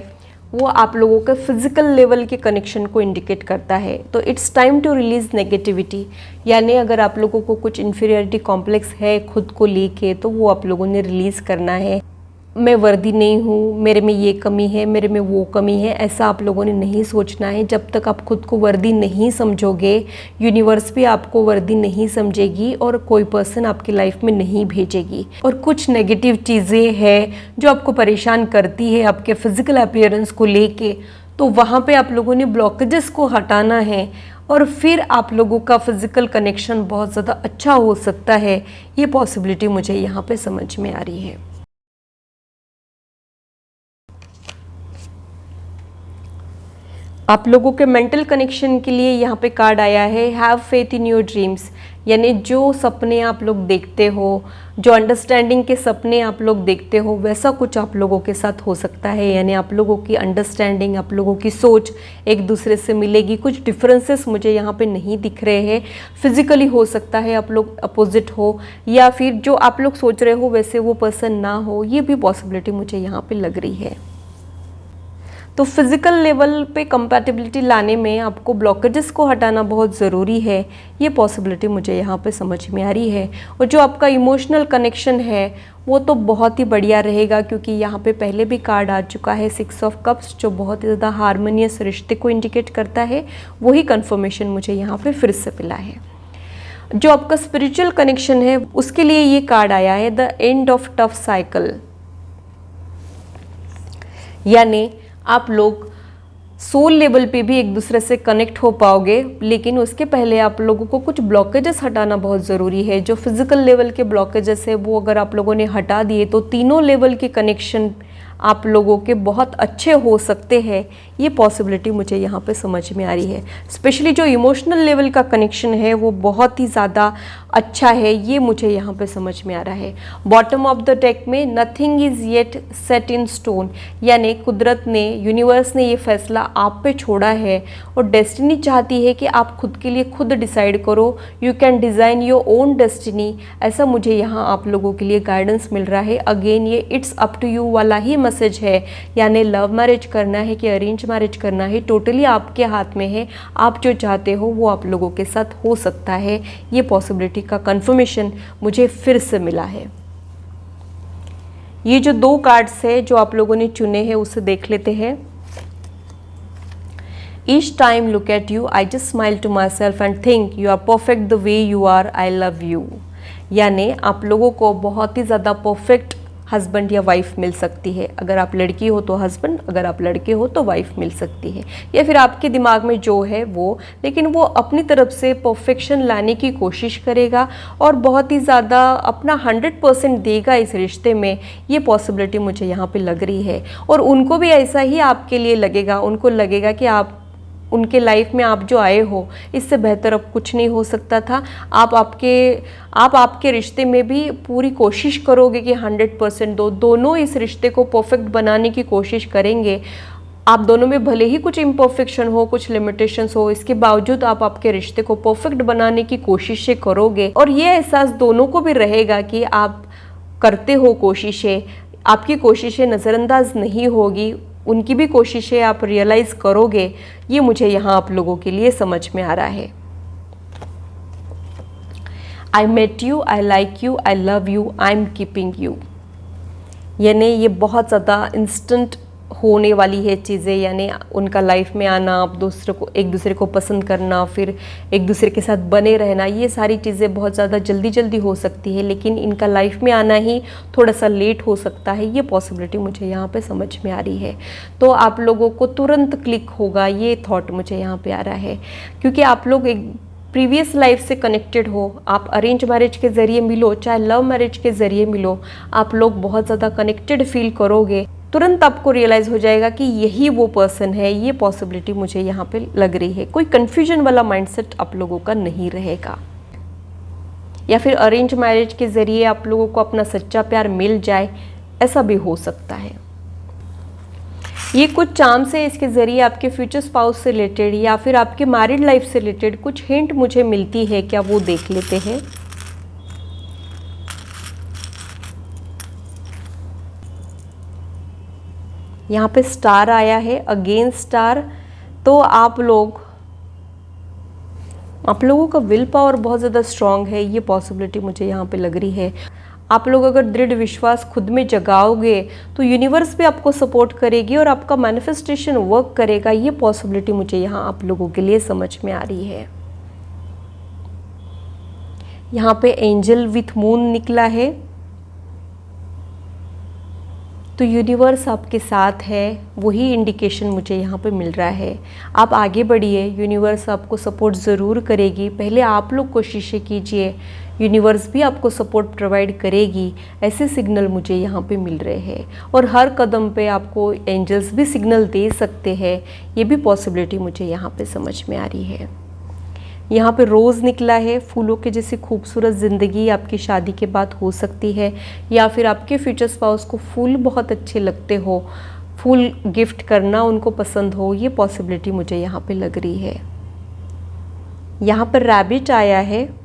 वो आप लोगों के फिजिकल लेवल के कनेक्शन को इंडिकेट करता है। तो it's time to release negativity, यानी अगर आप लोगों को कुछ इन्फीरियरिटी कॉम्प्लेक्स है खुद को लेके तो वो आप लोगों ने रिलीज़ करना है। मैं वर्दी नहीं हूँ, मेरे में ये कमी है, मेरे में वो कमी है, ऐसा आप लोगों ने नहीं सोचना है। जब तक आप खुद को वर्दी नहीं समझोगे, यूनिवर्स भी आपको वर्दी नहीं समझेगी और कोई पर्सन आपकी लाइफ में नहीं भेजेगी। और कुछ नेगेटिव चीज़ें हैं जो आपको परेशान करती है आपके फिजिकल अपीयरेंस को लेके, तो वहाँ पे आप लोगों ने ब्लॉकेजेस को हटाना है और फिर आप लोगों का फिजिकल कनेक्शन बहुत ज़्यादा अच्छा हो सकता है। ये पॉसिबिलिटी मुझे यहाँ पे समझ में आ रही है। आप लोगों के मेंटल कनेक्शन के लिए यहाँ पे कार्ड आया है have faith in your dreams, यानी जो सपने आप लोग देखते हो, जो अंडरस्टैंडिंग के सपने आप लोग देखते हो, वैसा कुछ आप लोगों के साथ हो सकता है। यानी आप लोगों की अंडरस्टैंडिंग, आप लोगों की सोच एक दूसरे से मिलेगी। कुछ डिफरेंसेस मुझे यहाँ पे नहीं दिख रहे हैं। फिजिकली हो सकता है आप लोग अपोजिट हो, या फिर जो आप लोग सोच रहे हो वैसे वो पर्सन ना हो, ये भी पॉसिबिलिटी मुझे यहाँ पे लग रही है। तो फिज़िकल लेवल पे कंपैटिबिलिटी लाने में आपको ब्लॉकेजेस को हटाना बहुत ज़रूरी है। ये पॉसिबिलिटी मुझे यहाँ पे समझ में आ रही है। और जो आपका इमोशनल कनेक्शन है वो तो बहुत ही बढ़िया रहेगा, क्योंकि यहाँ पे पहले भी कार्ड आ चुका है 6 ऑफ कप्स, जो बहुत ही ज़्यादा हारमोनियस रिश्ते को इंडिकेट करता है। वही कन्फर्मेशन मुझे यहाँ पे फिर से मिला है। जो आपका स्पिरिचुअल कनेक्शन है उसके लिए ये कार्ड आया है the end of tough cycle, यानी आप लोग सोल लेवल पे भी एक दूसरे से कनेक्ट हो पाओगे, लेकिन उसके पहले आप लोगों को कुछ ब्लॉकेजेस हटाना बहुत ज़रूरी है। जो फिजिकल लेवल के ब्लॉकेजेस है वो अगर आप लोगों ने हटा दिए तो तीनों लेवल के कनेक्शन आप लोगों के बहुत अच्छे हो सकते हैं। ये पॉसिबिलिटी मुझे यहाँ पे समझ में आ रही है। स्पेशली जो इमोशनल लेवल का कनेक्शन है वो बहुत ही ज़्यादा अच्छा है, ये मुझे यहाँ पे समझ में आ रहा है। बॉटम ऑफ द डेक में nothing is yet set in stone, यानी कुदरत ने, यूनिवर्स ने ये फैसला आप पे छोड़ा है और डेस्टिनी चाहती है कि आप खुद के लिए खुद डिसाइड करो। You can design your own destiny, ऐसा मुझे यहाँ आप लोगों के लिए गाइडेंस मिल रहा है। अगेन ये इट्स अप टू यू वाला ही मैसेज है, यानी लव मैरिज करना है कि अरेंज मैरिज करना है टोटली आपके हाथ में है। आप जो चाहते हो वो आप लोगों के साथ हो सकता है। ये पॉसिबिलिटी का कंफर्मेशन मुझे फिर से मिला है। ये जो 2 कार्ड्स है जो आप लोगों ने चुने हैं उसे देख लेते हैं। Each time look at you, I just smile to myself and think you are perfect the way you are, I love you। यानी आप लोगों को बहुत ही ज़्यादा परफेक्ट हस्बैंड या वाइफ मिल सकती है। अगर आप लड़की हो तो हस्बैंड, अगर आप लड़के हो तो वाइफ मिल सकती है, या फिर आपके दिमाग में जो है वो, लेकिन वो अपनी तरफ से परफेक्शन लाने की कोशिश करेगा और बहुत ही ज़्यादा अपना 100% देगा इस रिश्ते में। ये पॉसिबिलिटी मुझे यहाँ पे लग रही है। और उनको भी ऐसा ही आपके लिए लगेगा, उनको लगेगा कि आप उनके लाइफ में आप जो आए हो इससे बेहतर अब कुछ नहीं हो सकता था। आप आपके रिश्ते में भी पूरी कोशिश करोगे कि 100% दोनों इस रिश्ते को परफेक्ट बनाने की कोशिश करेंगे। आप दोनों में भले ही कुछ इम्परफेक्शन हो, कुछ लिमिटेशंस हो, इसके बावजूद आप आपके रिश्ते को परफेक्ट बनाने की कोशिशें करोगे। और ये एहसास दोनों को भी रहेगा कि आप करते हो कोशिशें, आपकी कोशिशें नज़रअंदाज नहीं होगी, उनकी भी कोशिशें आप रियलाइज़ करोगे। ये मुझे यहाँ आप लोगों के लिए समझ में आ रहा है। I met you, I like you, I love you, I am keeping you, यानी ये बहुत ज़्यादा इंस्टेंट होने वाली है चीज़ें। यानी उनका लाइफ में आना, आप एक दूसरे को पसंद करना, फिर एक दूसरे के साथ बने रहना, ये सारी चीज़ें बहुत ज़्यादा जल्दी जल्दी हो सकती है, लेकिन इनका लाइफ में आना ही थोड़ा सा लेट हो सकता है। ये पॉसिबिलिटी मुझे यहाँ पे समझ में आ रही है। तो आप लोगों को तुरंत क्लिक होगा, ये थॉट मुझे यहाँ पे आ रहा है, क्योंकि आप लोग एक प्रीवियस लाइफ से कनेक्टेड हो। आप अरेंज मैरिज के ज़रिए मिलो चाहे लव मैरिज के ज़रिए मिलो, आप लोग बहुत ज़्यादा कनेक्टेड फील करोगे। तुरंत आपको रियलाइज़ हो जाएगा कि यही वो पर्सन है, ये पॉसिबिलिटी मुझे यहाँ पे लग रही है। कोई कन्फ्यूजन वाला माइंडसेट आप लोगों का नहीं रहेगा। या फिर अरेंज मैरिज के ज़रिए आप लोगों को अपना सच्चा प्यार मिल जाए, ऐसा भी हो सकता है। ये कुछ चांस है, इसके ज़रिए आपके फ्यूचर स्पाउस से रिलेटेड या फिर आपके मैरिड लाइफ से रिलेटेड कुछ हिंट मुझे मिलती है, क्या वो देख लेते हैं। यहाँ पे स्टार आया है, अगेन स्टार। तो आप लोगों का विल पावर बहुत ज़्यादा स्ट्रांग है, ये पॉसिबिलिटी मुझे यहाँ पे लग रही है। आप लोग अगर दृढ़ विश्वास खुद में जगाओगे तो यूनिवर्स भी आपको सपोर्ट करेगी और आपका मैनिफेस्टेशन वर्क करेगा, ये पॉसिबिलिटी मुझे यहाँ आप लोगों के लिए समझ में आ रही है। यहाँ पे एंजल विथ मून निकला है, तो यूनिवर्स आपके साथ है, वही इंडिकेशन मुझे यहाँ पे मिल रहा है। आप आगे बढ़िए, यूनिवर्स आपको सपोर्ट ज़रूर करेगी। पहले आप लोग कोशिशें कीजिए, यूनिवर्स भी आपको सपोर्ट प्रोवाइड करेगी। ऐसे सिग्नल मुझे यहाँ पे मिल रहे हैं और हर कदम पे आपको एंजल्स भी सिग्नल दे सकते हैं, ये भी पॉसिबिलिटी मुझे यहाँ पे समझ में आ रही है। यहाँ पे रोज़ निकला है, फूलों के जैसी खूबसूरत ज़िंदगी आपकी शादी के बाद हो सकती है, या फिर आपके फ्यूचर स्पाउस को फूल बहुत अच्छे लगते हो, फूल गिफ्ट करना उनको पसंद हो, ये पॉसिबिलिटी मुझे यहाँ पे लग रही है। यहाँ पर रैबिट आया है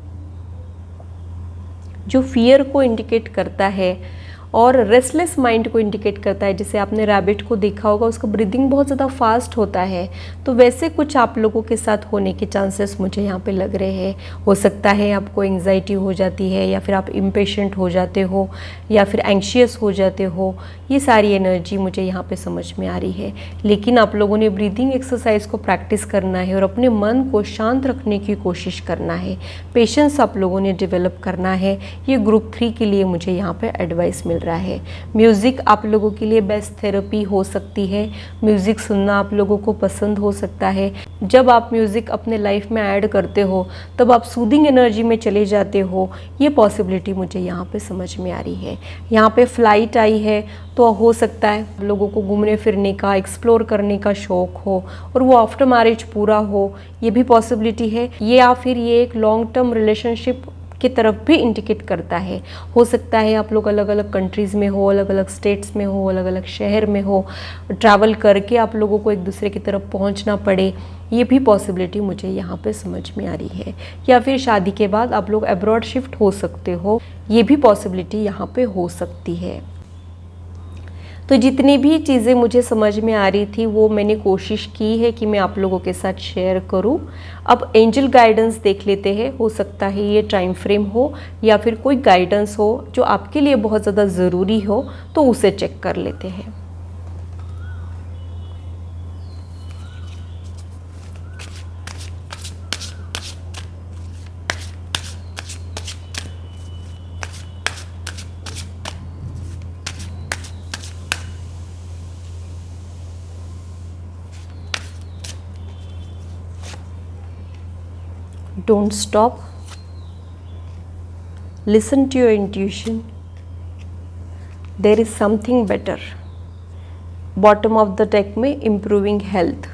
जो फियर को इंडिकेट करता है और रेस्टलेस माइंड को इंडिकेट करता है। जैसे आपने रैबिट को देखा होगा, उसका ब्रीदिंग बहुत ज़्यादा फास्ट होता है, तो वैसे कुछ आप लोगों के साथ होने के चांसेस मुझे यहाँ पे लग रहे हैं। हो सकता है आपको एंग्जाइटी हो जाती है, या फिर आप इम्पेशेंट हो जाते हो, या फिर एंग्शियस हो जाते हो, ये सारी एनर्जी मुझे यहाँ पे समझ में आ रही है। लेकिन आप लोगों ने ब्रीदिंग एक्सरसाइज को प्रैक्टिस करना है और अपने मन को शांत रखने की कोशिश करना है। पेशेंस आप लोगों ने डेवलप करना है। ये ग्रुप 3 के लिए मुझे यहाँ पे एडवाइस मिल रहा है। म्यूज़िक आप लोगों के लिए बेस्ट थेरेपी हो सकती है। म्यूज़िक सुनना आप लोगों को पसंद हो सकता है। जब आप म्यूज़िक अपने लाइफ में ऐड करते हो तब आप सूदिंग एनर्जी में चले जाते हो, ये पॉसिबिलिटी मुझे यहाँ पे समझ में आ रही है। यहाँ पे फ्लाइट आई है, तो हो सकता है लोगों को घूमने फिरने का, एक्सप्लोर करने का शौक हो और वो आफ्टर मैरिज पूरा हो, ये भी पॉसिबिलिटी है। ये या फिर ये एक लॉन्ग टर्म रिलेशनशिप की तरफ भी इंडिकेट करता है। हो सकता है आप लोग अलग अलग कंट्रीज़ में हो, अलग अलग स्टेट्स में हो, अलग अलग शहर में हो, ट्रैवल करके आप लोगों को एक दूसरे की तरफ पहुंचना पड़े, ये भी पॉसिबिलिटी मुझे यहाँ पे समझ में आ रही है। या फिर शादी के बाद आप लोग अब्रॉड शिफ्ट हो सकते हो, ये भी पॉसिबिलिटी यहाँ पे हो सकती है। तो जितनी भी चीज़ें मुझे समझ में आ रही थी वो मैंने कोशिश की है कि मैं आप लोगों के साथ शेयर करूं। अब एंजल गाइडेंस देख लेते हैं। हो सकता है ये टाइम फ्रेम हो या फिर कोई गाइडेंस हो जो आपके लिए बहुत ज़्यादा ज़रूरी हो, तो उसे चेक कर लेते हैं। Don't stop. Listen to your intuition. There is something better. Bottom of the deck में improving health.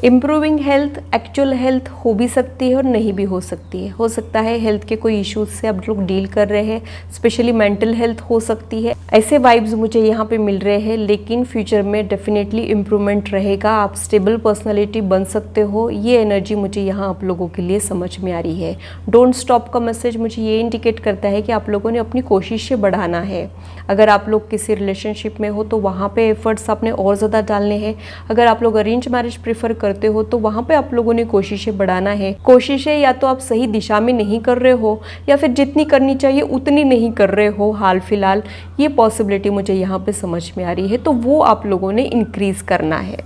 Improving health, actual health हो भी सकती है और नहीं भी हो सकती है। हो सकता है हेल्थ के कोई इश्यूज से आप लोग डील कर रहे हैं, स्पेशली मेंटल हेल्थ हो सकती है। ऐसे वाइब्स मुझे यहाँ पे मिल रहे हैं, लेकिन फ्यूचर में डेफिनेटली इम्प्रूवमेंट रहेगा। आप स्टेबल पर्सनालिटी बन सकते हो, ये एनर्जी मुझे यहाँ आप लोगों के लिए समझ में आ रही है। डोंट स्टॉप का मैसेज मुझे ये इंडिकेट करता है कि आप लोगों ने अपनी कोशिशें बढ़ाना है। अगर आप लोग किसी रिलेशनशिप में हो तो वहाँ पे एफर्ट्स आपने और ज़्यादा डालने हैं। अगर आप लोग अरेंज मैरिज प्रेफर करते हो तो वहाँ पे आप लोगों ने कोशिशें बढ़ाना है। कोशिशें या तो आप सही दिशा में नहीं कर रहे हो या फिर जितनी करनी चाहिए उतनी नहीं कर रहे हो हाल फिलहाल, ये पॉसिबिलिटी मुझे यहाँ पे समझ में आ रही है, तो वो आप लोगों ने इंक्रीज करना है।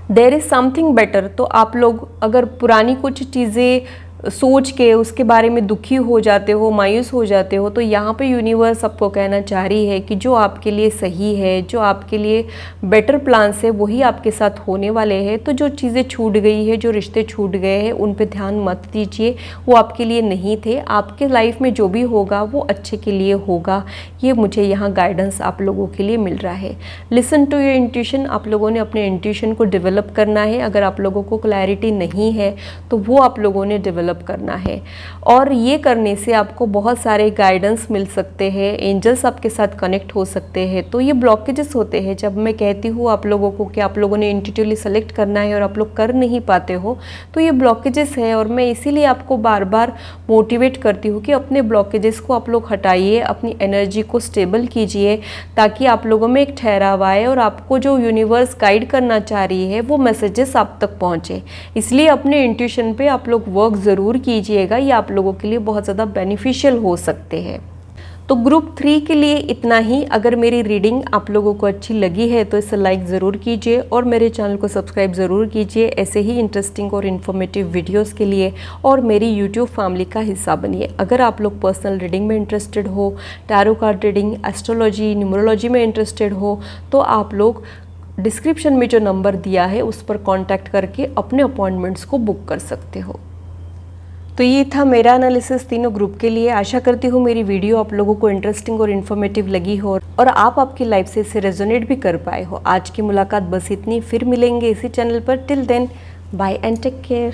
There is something better. तो आप लोग अगर पुरानी कुछ चीज़ें सोच के उसके बारे में दुखी हो जाते हो, मायूस हो जाते हो, तो यहाँ पे यूनिवर्स आपको कहना चाह रही है कि जो आपके लिए सही है, जो आपके लिए बेटर प्लान्स है वही आपके साथ होने वाले हैं। तो जो चीज़ें छूट गई है, जो रिश्ते छूट गए हैं, उन पे ध्यान मत दीजिए, वो आपके लिए नहीं थे। आपके लाइफ में जो भी होगा वो अच्छे के लिए होगा, ये मुझे यहाँ गाइडेंस आप लोगों के लिए मिल रहा है। लिसन टू योर इंट्यूशन, आप लोगों ने अपने इंट्यूशन को डेवलप करना है। अगर आप लोगों को क्लैरिटी नहीं है तो वो आप लोगों ने डेवलप करना है, और ये करने से आपको बहुत सारे गाइडेंस मिल सकते हैं, एंजल्स आपके साथ कनेक्ट हो सकते हैं। तो ये ब्लॉकेजेस होते हैं, जब मैं कहती हूँ आप लोगों को कि आप लोगों ने इंट्यूटिवली सेलेक्ट करना है और आप लोग कर नहीं पाते हो, तो ये ब्लॉकेजेस है। और मैं इसीलिए आपको बार बार मोटिवेट करती हूँ कि अपने ब्लॉकेजेस को आप लोग हटाइए, अपनी एनर्जी को स्टेबल कीजिए, ताकि आप लोगों में एक ठहराव आए और आपको जो यूनिवर्स गाइड करना चाह रही है वो मैसेजेस आप तक पहुँचे। इसलिए अपने इंट्यूशन पे आप लोग वर्क ज़रूर कीजिएगा, ये आप लोगों के लिए बहुत ज़्यादा बेनिफिशियल हो सकते हैं। तो ग्रुप 3 के लिए इतना ही। अगर मेरी रीडिंग आप लोगों को अच्छी लगी है तो इसे लाइक ज़रूर कीजिए और मेरे चैनल को सब्सक्राइब ज़रूर कीजिए ऐसे ही इंटरेस्टिंग और इन्फॉर्मेटिव वीडियोस के लिए, और मेरी यूट्यूब फैमिली का हिस्सा बनिए। अगर आप लोग पर्सनल रीडिंग में इंटरेस्टेड हो, tarot card reading, astrology, numerology में इंटरेस्टेड हो, तो आप लोग डिस्क्रिप्शन में जो नंबर दिया है उस पर कॉन्टैक्ट करके अपने अपॉइंटमेंट्स को बुक कर सकते हो। तो ये था मेरा एनालिसिस तीनों ग्रुप के लिए। आशा करती हूँ मेरी वीडियो आप लोगों को इंटरेस्टिंग और इन्फॉर्मेटिव लगी हो और आप आपकी लाइफ से इसे रेजोनेट भी कर पाए हो। आज की मुलाकात बस इतनी, फिर मिलेंगे इसी चैनल पर। Till then, bye and take care.